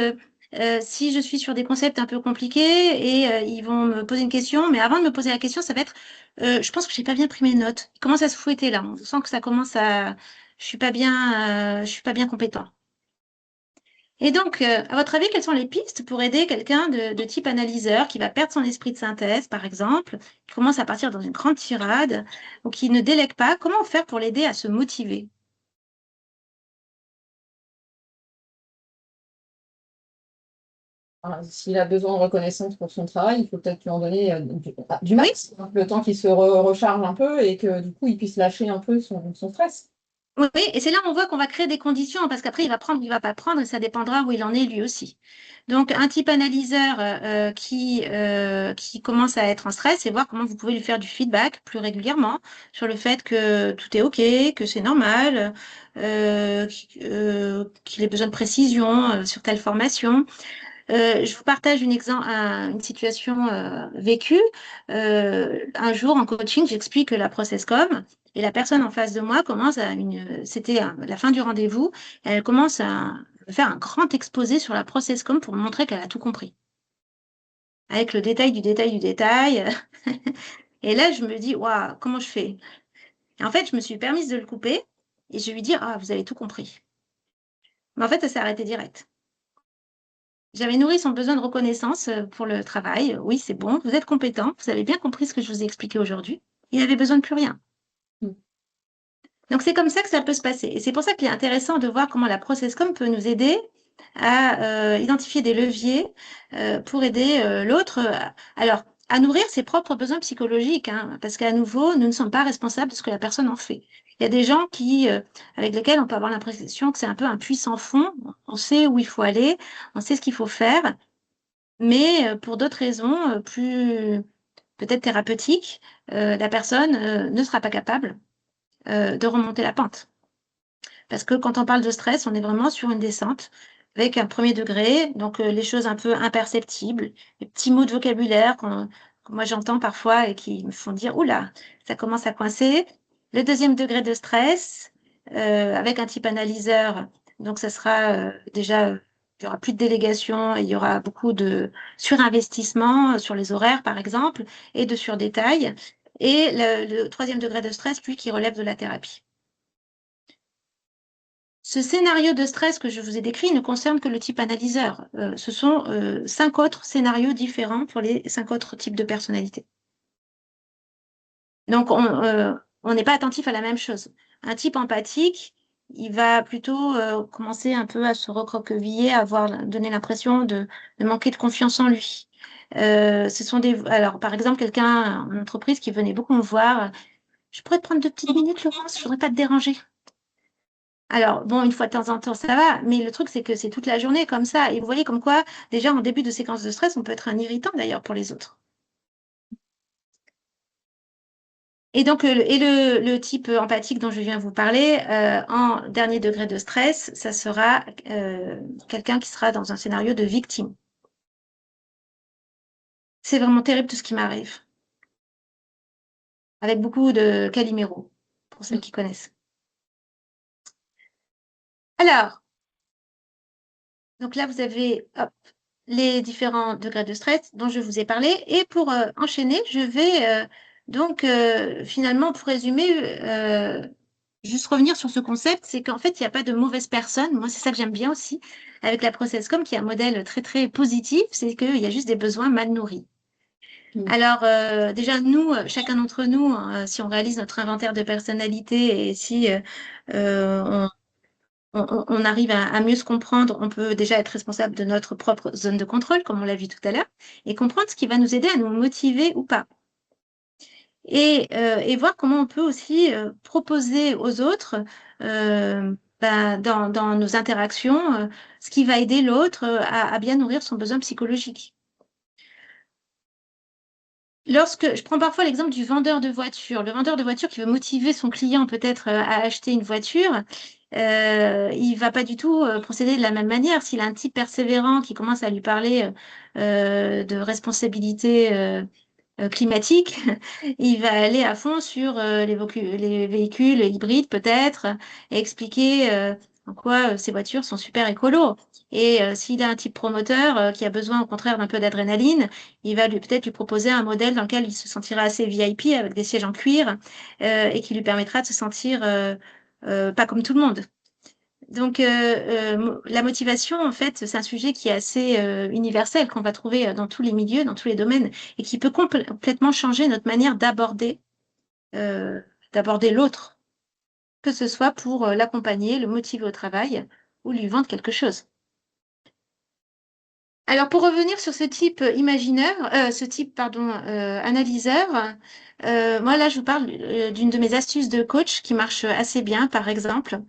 si je suis sur des concepts un peu compliqués et ils vont me poser une question, mais avant de me poser la question, ça va être, je pense que j'ai pas bien pris mes notes. Il commence à se fouetter là. On sent que ça commence à, je suis pas bien compétent. Et donc, à votre avis, quelles sont les pistes pour aider quelqu'un de type analyseur qui va perdre son esprit de synthèse, par exemple, qui commence à partir dans une grande tirade ou qui ne délègue pas? Comment faire pour l'aider à se motiver? S'il a besoin de reconnaissance pour son travail, il faut peut-être lui en donner du max, hein, le temps qu'il se recharge un peu et que du coup, il puisse lâcher un peu son stress. Oui, et c'est là où on voit qu'on va créer des conditions, parce qu'après, il va prendre, il va pas prendre, et ça dépendra où il en est lui aussi. Donc, un type analyseur qui commence à être en stress, et voir comment vous pouvez lui faire du feedback plus régulièrement sur le fait que tout est OK, que c'est normal, qu'il ait besoin de précision sur telle formation. Je vous partage une situation vécue. Un jour en coaching, j'explique la process-com et la personne en face de moi c'était la fin du rendez-vous, elle commence à faire un grand exposé sur la process-com pour me montrer qu'elle a tout compris. Avec le détail du détail du détail. Et là, je me dis, waouh, comment je fais? Et en fait, je me suis permise de le couper et je lui dis, ah, vous avez tout compris. Mais en fait, ça s'est arrêté direct. J'avais nourri son besoin de reconnaissance pour le travail. Oui, c'est bon, vous êtes compétent, vous avez bien compris ce que je vous ai expliqué aujourd'hui. Il n'avait besoin de plus rien. Mm. Donc, c'est comme ça que ça peut se passer. Et c'est pour ça qu'il est intéressant de voir comment la process-com peut nous aider à identifier des leviers pour aider l'autre. Alors, à nourrir ses propres besoins psychologiques, hein, parce qu'à nouveau, nous ne sommes pas responsables de ce que la personne en fait. Il y a des gens avec lesquels on peut avoir l'impression que c'est un peu un puits sans fond. On sait où il faut aller, on sait ce qu'il faut faire, mais pour d'autres raisons plus peut-être thérapeutiques, la personne ne sera pas capable de remonter la pente. Parce que quand on parle de stress, on est vraiment sur une descente avec un premier degré, donc les choses un peu imperceptibles, les petits mots de vocabulaire que moi j'entends parfois et qui me font dire, oula, ça commence à coincer. Le deuxième degré de stress, avec un type analyseur, donc ça sera déjà, il y aura plus de délégation, et il y aura beaucoup de surinvestissement sur les horaires, par exemple, et de surdétail. Et le troisième degré de stress, lui, qui relève de la thérapie. Ce scénario de stress que je vous ai décrit ne concerne que le type analyseur. Ce sont 5 autres scénarios différents pour les 5 autres types de personnalités. Donc, on n'est pas attentif à la même chose. Un type empathique, il va plutôt commencer un peu à se recroqueviller, à donner l'impression de manquer de confiance en lui. Alors, par exemple, quelqu'un en entreprise qui venait beaucoup me voir, je pourrais te prendre 2 petites minutes, Laurence, je voudrais pas te déranger. Alors, bon, une fois de temps en temps, ça va, mais le truc, c'est que c'est toute la journée comme ça. Et vous voyez comme quoi, déjà, en début de séquence de stress, on peut être un irritant d'ailleurs pour les autres. Et donc, le type empathique dont je viens vous parler, en dernier degré de stress, ça sera quelqu'un qui sera dans un scénario de victime. C'est vraiment terrible tout ce qui m'arrive. Avec beaucoup de Calimero, pour ceux qui connaissent. Alors, donc là, vous avez les différents degrés de stress dont je vous ai parlé. Et pour enchaîner, je vais donc finalement, pour résumer, juste revenir sur ce concept, c'est qu'en fait, il n'y a pas de mauvaise personne. Moi, c'est ça que j'aime bien aussi avec la ProcessCom, qui est un modèle très, très positif, c'est qu'il y a juste des besoins mal nourris. Alors, déjà, nous, chacun d'entre nous, si on réalise notre inventaire de personnalité et si on arrive à mieux se comprendre, on peut déjà être responsable de notre propre zone de contrôle, comme on l'a vu tout à l'heure, et comprendre ce qui va nous aider à nous motiver ou pas. Et voir comment on peut aussi proposer aux autres, dans nos interactions, ce qui va aider l'autre à bien nourrir son besoin psychologique. Je prends parfois l'exemple du vendeur de voiture, le vendeur de voiture qui veut motiver son client peut-être à acheter une voiture, il va pas du tout procéder de la même manière. S'il a un type persévérant qui commence à lui parler de responsabilité climatique, il va aller à fond sur les véhicules hybrides peut-être et expliquer en quoi ces voitures sont super écolo. Et s'il a un type promoteur qui a besoin au contraire d'un peu d'adrénaline, il va peut-être lui proposer un modèle dans lequel il se sentira assez VIP avec des sièges en cuir et qui lui permettra de se sentir pas comme tout le monde. Donc, la motivation, en fait, c'est un sujet qui est assez universel, qu'on va trouver dans tous les milieux, dans tous les domaines, et qui peut complètement changer notre manière d'aborder l'autre, que ce soit pour l'accompagner, le motiver au travail ou lui vendre quelque chose. Alors, pour revenir sur ce type analyseur, moi là, je vous parle d'une de mes astuces de coach qui marche assez bien, par exemple.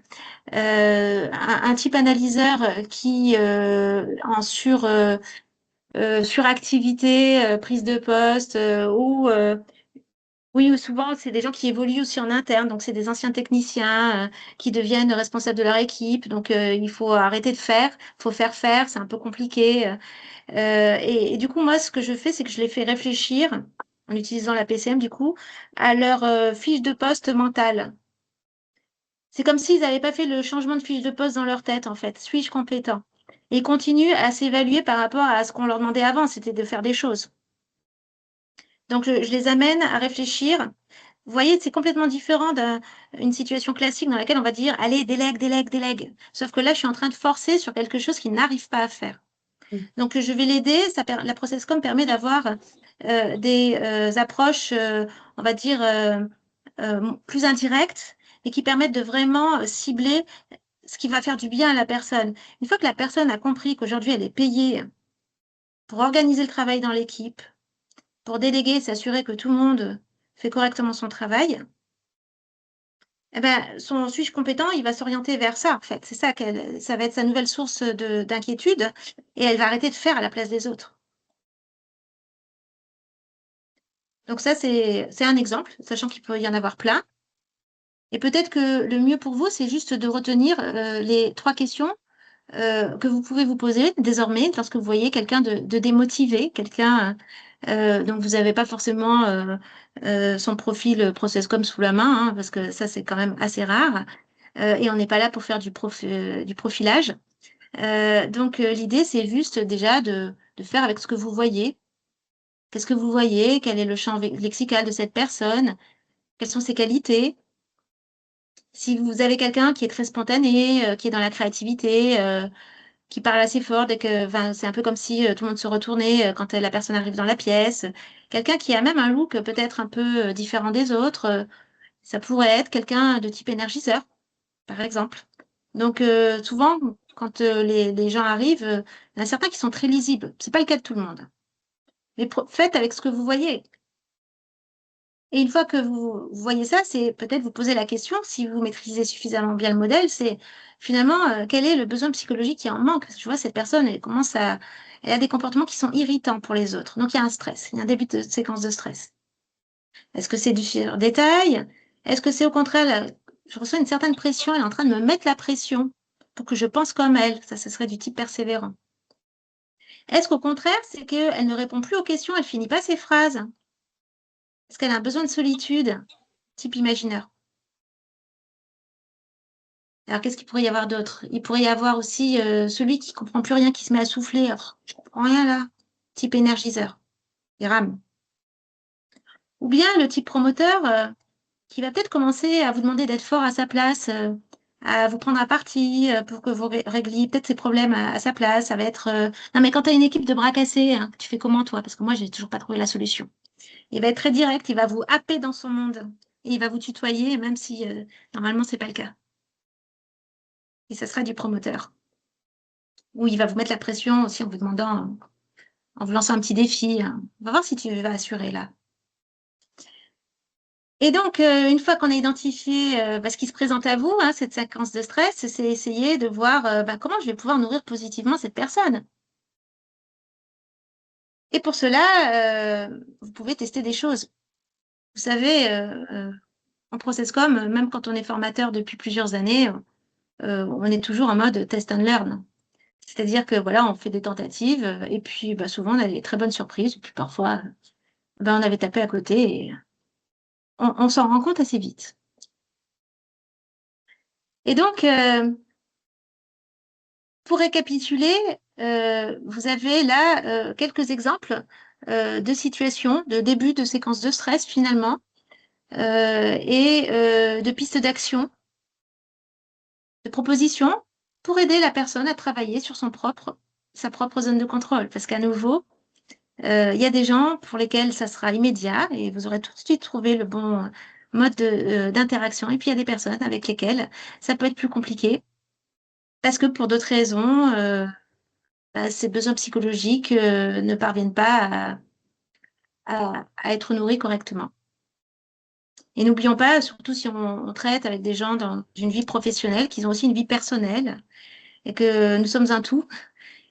Un type analyseur qui en suractivité, prise de poste ou Oui, ou souvent, c'est des gens qui évoluent aussi en interne. Donc, c'est des anciens techniciens qui deviennent responsables de leur équipe. Donc, il faut arrêter de faire. Il faut faire. C'est un peu compliqué. Et du coup, moi, ce que je fais, c'est que je les fais réfléchir, en utilisant la PCM, du coup, à leur fiche de poste mentale. C'est comme s'ils n'avaient pas fait le changement de fiche de poste dans leur tête, en fait. Suis-je compétent? Et ils continuent à s'évaluer par rapport à ce qu'on leur demandait avant, c'était de faire des choses. Donc, je les amène à réfléchir. Vous voyez, c'est complètement différent d'une situation classique dans laquelle on va dire, allez, délègue, délègue, délègue. Sauf que là, je suis en train de forcer sur quelque chose qu'ils n'arrivent pas à faire. Donc, je vais l'aider. La ProcessCom permet d'avoir des approches, on va dire, plus indirectes et qui permettent de vraiment cibler ce qui va faire du bien à la personne. Une fois que la personne a compris qu'aujourd'hui, elle est payée pour organiser le travail dans l'équipe, pour déléguer, s'assurer que tout le monde fait correctement son travail, eh ben, son suis-je compétent, il va s'orienter vers ça, en fait. C'est ça ça va être sa nouvelle source d'inquiétude et elle va arrêter de faire à la place des autres. Donc ça, c'est un exemple, sachant qu'il peut y en avoir plein. Et peut-être que le mieux pour vous, c'est juste de retenir les 3 questions que vous pouvez vous poser désormais lorsque vous voyez quelqu'un de démotivé, quelqu'un dont vous n'avez pas forcément son profil ProcessCom sous la main, hein, parce que ça, c'est quand même assez rare. Et on n'est pas là pour faire du profilage. Donc, l'idée, c'est juste déjà de faire avec ce que vous voyez. Qu'est-ce que vous voyez? Quel est le champ lexical de cette personne? Quelles sont ses qualités? Si vous avez quelqu'un qui est très spontané, qui est dans la créativité, qui parle assez fort dès que, enfin, c'est un peu comme si tout le monde se retournait quand la personne arrive dans la pièce. Quelqu'un qui a même un look peut-être un peu différent des autres, ça pourrait être quelqu'un de type énergiseur, par exemple. Donc, souvent, quand les gens arrivent, il y en a certains qui sont très lisibles. C'est pas le cas de tout le monde. Mais faites avec ce que vous voyez. Et une fois que vous voyez ça, c'est peut-être vous poser la question, si vous maîtrisez suffisamment bien le modèle, c'est finalement quel est le besoin psychologique qui en manque? Parce que je vois cette personne, elle a des comportements qui sont irritants pour les autres. Donc il y a un stress, il y a un début de séquence de stress. Est-ce que c'est du sur détail? Est-ce que c'est au contraire, je reçois une certaine pression, elle est en train de me mettre la pression pour que je pense comme elle? Ça, ce serait du type persévérant. Est-ce qu'au contraire, c'est qu'elle ne répond plus aux questions, elle finit pas ses phrases? Est-ce qu'elle a un besoin de solitude, type imaginaire? Alors, qu'est-ce qu'il pourrait y avoir d'autre? Il pourrait y avoir aussi celui qui comprend plus rien, qui se met à souffler. Oh, je comprends rien là. Type énergiseur. Il rame. Ou bien le type promoteur qui va peut-être commencer à vous demander d'être fort à sa place, à vous prendre à partie pour que vous régliez peut-être ses problèmes à sa place. Ça va être non, mais quand tu as une équipe de bras cassés, hein, tu fais comment toi? Parce que moi, j'ai toujours pas trouvé la solution. Il va être très direct, il va vous happer dans son monde. Et il va vous tutoyer, même si normalement, c'est pas le cas. Et ça sera du promoteur. Ou il va vous mettre la pression aussi en vous demandant, en vous lançant un petit défi, hein. On va voir si tu vas assurer là. Et donc, une fois qu'on a identifié ce qui se présente à vous, hein, cette séquence de stress, c'est essayer de voir comment je vais pouvoir nourrir positivement cette personne. Et pour cela, vous pouvez tester des choses. Vous savez, en ProcessCom, même quand on est formateur depuis plusieurs années, on est toujours en mode test and learn. C'est-à-dire que voilà, on fait des tentatives et puis souvent on a des très bonnes surprises. Et puis parfois, on avait tapé à côté et on s'en rend compte assez vite. Et donc, pour récapituler, vous avez là quelques exemples de situations, de début de séquence de stress finalement, et de pistes d'action, de propositions pour aider la personne à travailler sur sa propre zone de contrôle. Parce qu'à nouveau, il y a des gens pour lesquels ça sera immédiat et vous aurez tout de suite trouvé le bon mode d'interaction. Et puis, il y a des personnes avec lesquelles ça peut être plus compliqué parce que pour d'autres raisons, ces besoins psychologiques ne parviennent pas à être nourris correctement. Et n'oublions pas, surtout si on traite avec des gens dans une vie professionnelle, qu'ils ont aussi une vie personnelle et que nous sommes un tout.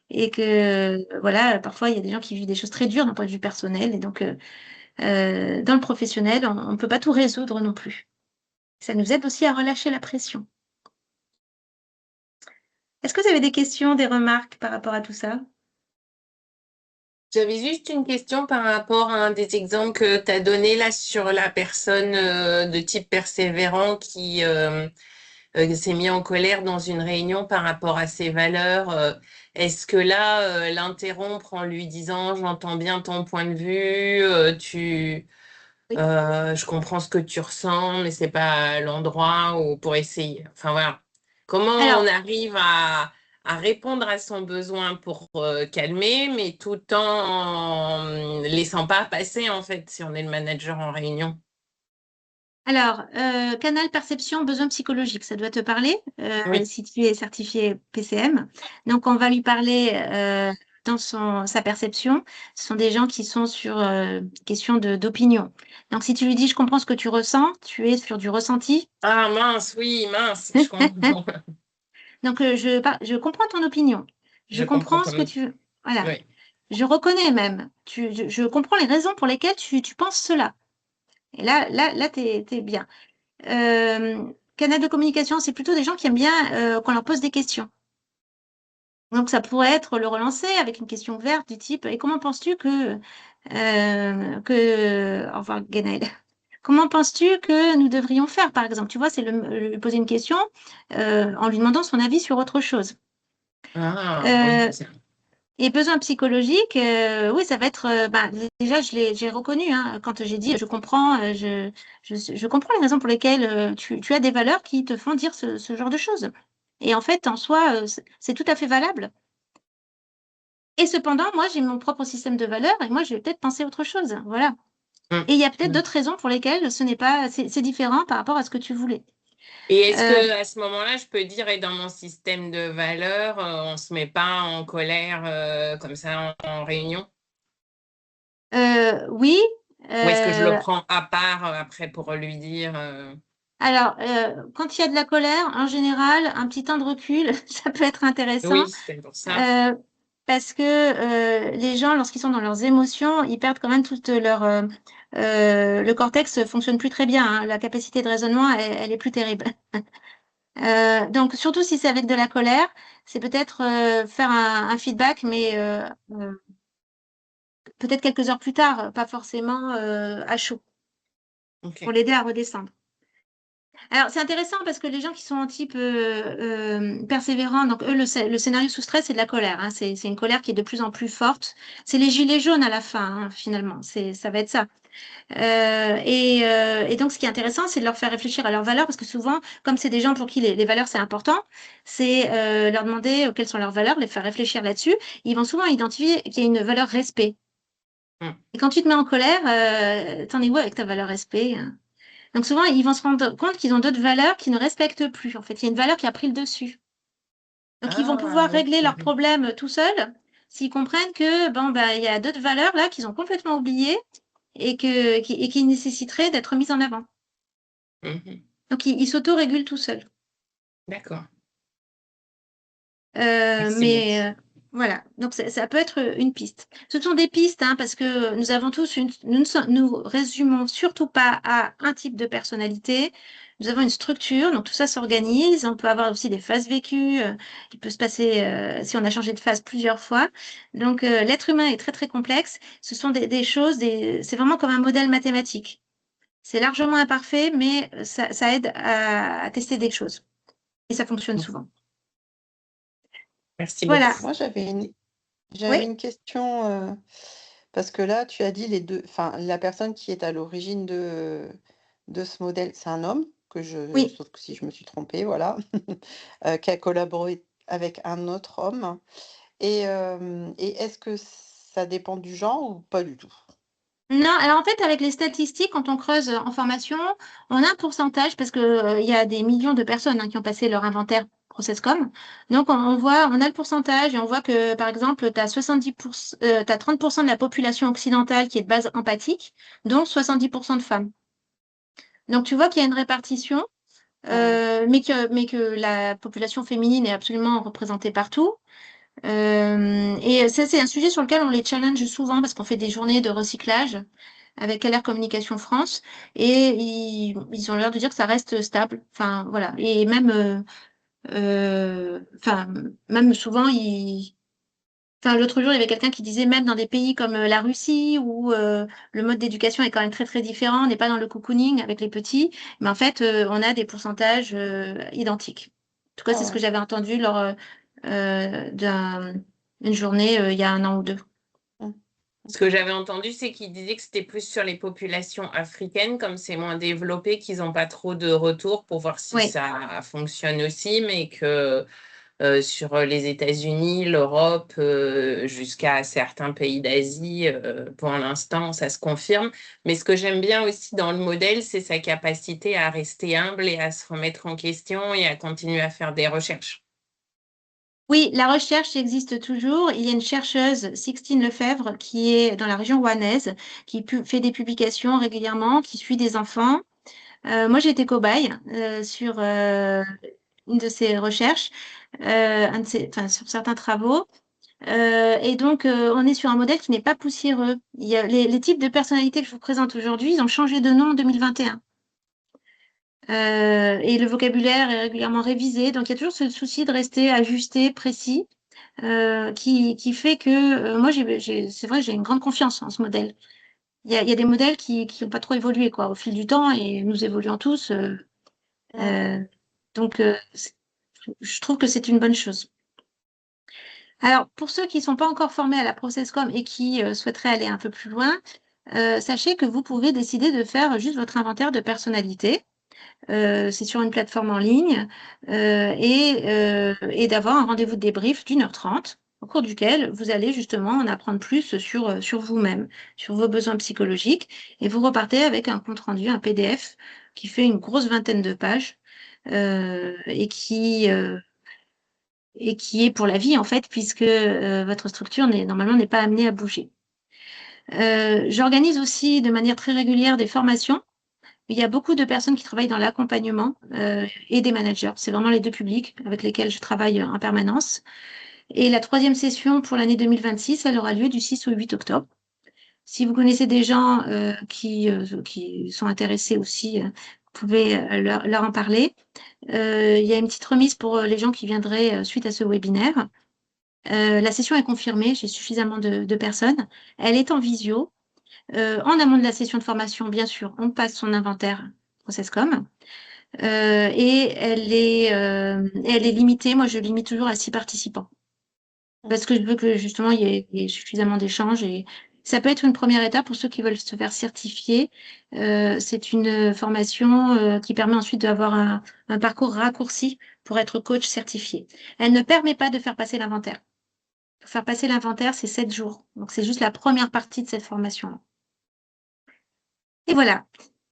Et que, voilà, parfois, il y a des gens qui vivent des choses très dures d'un point de vue personnel. Et donc, dans le professionnel, on ne peut pas tout résoudre non plus. Ça nous aide aussi à relâcher la pression. Est-ce que vous avez des questions, des remarques par rapport à tout ça? J'avais juste une question par rapport à un des exemples que tu as donné là sur la personne de type persévérant qui s'est mis en colère dans une réunion par rapport à ses valeurs. Est-ce que là, l'interrompre en lui disant j'entends bien ton point de vue, Oui. je comprends ce que tu ressens, mais c'est pas l'endroit où pour essayer. Enfin voilà. Comment on Alors, arrive à répondre à son besoin pour calmer, mais tout en laissant pas passer en fait si on est le manager en réunion. canal perception, besoin psychologique, ça doit te parler Oui. si tu es certifié PCM. Donc, on va lui parler dans sa perception. Ce sont des gens qui sont sur question d'opinion. Donc, si tu lui dis, je comprends ce que tu ressens, tu es sur du ressenti. Ah mince, oui, mince, je comprends. Donc, je comprends ton opinion. Je Je comprends comprends ce ton que autre. tu... Voilà. Oui. Je reconnais même. Je comprends les raisons pour lesquelles tu penses cela. Et là, t'es bien. Canal de communication, c'est plutôt des gens qui aiment bien qu'on leur pose des questions. Donc, ça pourrait être le relancer avec une question ouverte du type, et comment penses-tu au revoir, Guénel. Comment penses-tu que nous devrions faire, par exemple? Tu vois, c'est lui poser une question en lui demandant son avis sur autre chose. Ah, oui. Euh, et besoin psychologique, oui, ça va être, déjà, j'ai reconnu, hein, quand j'ai dit, je comprends, je comprends les raisons pour lesquelles tu as des valeurs qui te font dire ce genre de choses. Et en fait, en soi, c'est tout à fait valable. Et cependant, moi, j'ai mon propre système de valeurs et moi, je vais peut-être penser autre chose. Voilà. Mm. Et il y a peut-être Mm. d'autres raisons pour lesquelles ce n'est pas, c'est différent par rapport à ce que tu voulais. Et est-ce Euh, que à ce moment-là, je peux dire, et dans mon système de valeurs, on se met pas en colère comme ça en réunion? oui. Ou est-ce que je le euh, prends à part après pour lui dire alors, quand il y a de la colère, en général, un petit temps de recul, ça peut être intéressant. oui, c'est pour ça. Euh, Parce que les gens, lorsqu'ils sont dans leurs émotions, ils perdent quand même toute leur... le cortex fonctionne plus très bien, hein. La capacité de raisonnement, elle est plus terrible. Donc, surtout si c'est avec de la colère, c'est peut-être faire un feedback, mais peut-être quelques heures plus tard, pas forcément à chaud, pour Ok. l'aider à redescendre. Alors, c'est intéressant parce que les gens qui sont en type persévérant, donc eux, le scénario sous stress, c'est de la colère, hein. C'est une colère qui est de plus en plus forte. C'est les gilets jaunes à la fin, hein, finalement. Ça va être ça. Et donc, ce qui est intéressant, c'est de leur faire réfléchir à leurs valeurs parce que souvent, comme c'est des gens pour qui les valeurs, c'est important, c'est leur demander quelles sont leurs valeurs, les faire réfléchir là-dessus. Ils vont souvent identifier qu'il y a une valeur respect. Mm. Et quand tu te mets en colère, t'en es où avec ta valeur respect, hein? Donc souvent, ils vont se rendre compte qu'ils ont d'autres valeurs qui ne respectent plus. En fait, il y a une valeur qui a pris le dessus. Donc, ils vont pouvoir Ah, régler leurs ok. problèmes tout seuls s'ils comprennent que bon, il y a d'autres valeurs là qu'ils ont complètement oubliées et qui nécessiteraient d'être mises en avant. Mhm. Donc, ils s'auto-régulent tout seuls. D'accord. Merci beaucoup. Mais voilà, donc ça peut être une piste. Ce sont des pistes, hein, parce que nous avons tous nous ne nous résumons surtout pas à un type de personnalité. Nous avons une structure, donc tout ça s'organise. On peut avoir aussi des phases vécues. Il peut se passer, si on a changé de phase plusieurs fois. Donc l'être humain est très très complexe. Ce sont des choses, c'est vraiment comme un modèle mathématique. C'est largement imparfait, mais ça aide à tester des choses. Et ça fonctionne souvent. Merci Voilà. beaucoup. Moi, j'avais Oui, une question, parce que là, tu as dit les deux, enfin, la personne qui est à l'origine de ce modèle, c'est un homme, oui. sauf que si je me suis trompée, voilà, qui a collaboré avec un autre homme. Et est-ce que ça dépend du genre ou pas du tout? Non, alors en fait, avec les statistiques, quand on creuse en formation, on a un pourcentage parce que, il y a des millions de personnes, hein, qui ont passé leur inventaire ProcessCom. Donc, on a le pourcentage et on voit que, par exemple, tu as 70%, t'as 30% de la population occidentale qui est de base empathique, dont 70% de femmes. Donc, tu vois qu'il y a une répartition, Ouais. mais que la population féminine est absolument représentée partout. Et ça, c'est un sujet sur lequel on les challenge souvent parce qu'on fait des journées de recyclage. avec Keller Communication France, et ils ont l'air de dire que ça reste stable. Enfin, voilà. Et même, enfin, même souvent, enfin, l'autre jour, il y avait quelqu'un qui disait même dans des pays comme la Russie où le mode d'éducation est quand même très très différent, on n'est pas dans le cocooning avec les petits, mais en fait, on a des pourcentages identiques. En tout cas, Ah c'est ce que ouais. j'avais entendu lors d'une journée il y a 1 an ou 2. Mm. Ce que j'avais entendu, c'est qu'ils disaient que c'était plus sur les populations africaines, comme c'est moins développé, qu'ils n'ont pas trop de retours pour voir si Oui. ça fonctionne aussi, mais que sur les États-Unis, l'Europe, jusqu'à certains pays d'Asie, pour l'instant, ça se confirme. Mais ce que j'aime bien aussi dans le modèle, c'est sa capacité à rester humble et à se remettre en question et à continuer à faire des recherches. Oui, la recherche existe toujours. Il y a une chercheuse, Sixtine Lefebvre, qui est dans la région rouennaise, qui fait des publications régulièrement, qui suit des enfants. Moi, j'ai été cobaye sur une de ses recherches, enfin, sur certains travaux. Et donc, on est sur un modèle qui n'est pas poussiéreux. Il y a les types de personnalités que je vous présente aujourd'hui, ils ont changé de nom en 2021. Et le vocabulaire est régulièrement révisé. Donc, il y a toujours ce souci de rester ajusté, précis, qui fait que moi, c'est vrai, j'ai une grande confiance en ce modèle. Il y a des modèles qui n'ont pas trop évolué quoi, au fil du temps et nous évoluons tous. Mm. Donc, je trouve que c'est une bonne chose. Alors, pour ceux qui ne sont pas encore formés à la ProcessCom et qui souhaiteraient aller un peu plus loin, sachez que vous pouvez décider de faire juste votre inventaire de personnalité. C'est sur une plateforme en ligne et d'avoir un rendez-vous de débrief d'1h30 au cours duquel vous allez justement en apprendre plus sur vous-même, sur vos besoins psychologiques et vous repartez avec un compte-rendu, un PDF qui fait une grosse vingtaine de pages et qui est pour la vie en fait puisque votre structure normalement n'est pas amenée à bouger. J'organise aussi de manière très régulière des formations. Il y a beaucoup de personnes qui travaillent dans l'accompagnement et des managers. C'est vraiment les deux publics avec lesquels je travaille en permanence. Et la 3e session pour l'année 2026, elle aura lieu du 6 au 8 octobre. Si vous connaissez des gens qui sont intéressés aussi, vous pouvez leur en parler. Il y a une petite remise pour les gens qui viendraient suite à ce webinaire. La session est confirmée, j'ai suffisamment de personnes. Elle est en visio. En amont de la session de formation, bien sûr, on passe son inventaire ProcessCom. Et elle est limitée. Moi, je limite toujours à 6 participants. Parce que je veux que justement, il y ait suffisamment d'échanges. Et ça peut être une première étape pour ceux qui veulent se faire certifier. C'est une formation qui permet ensuite d'avoir un parcours raccourci pour être coach certifié. Elle ne permet pas de faire passer l'inventaire. Pour faire passer l'inventaire, c'est 7 jours. Donc, c'est juste la première partie de cette formation-là. Et voilà.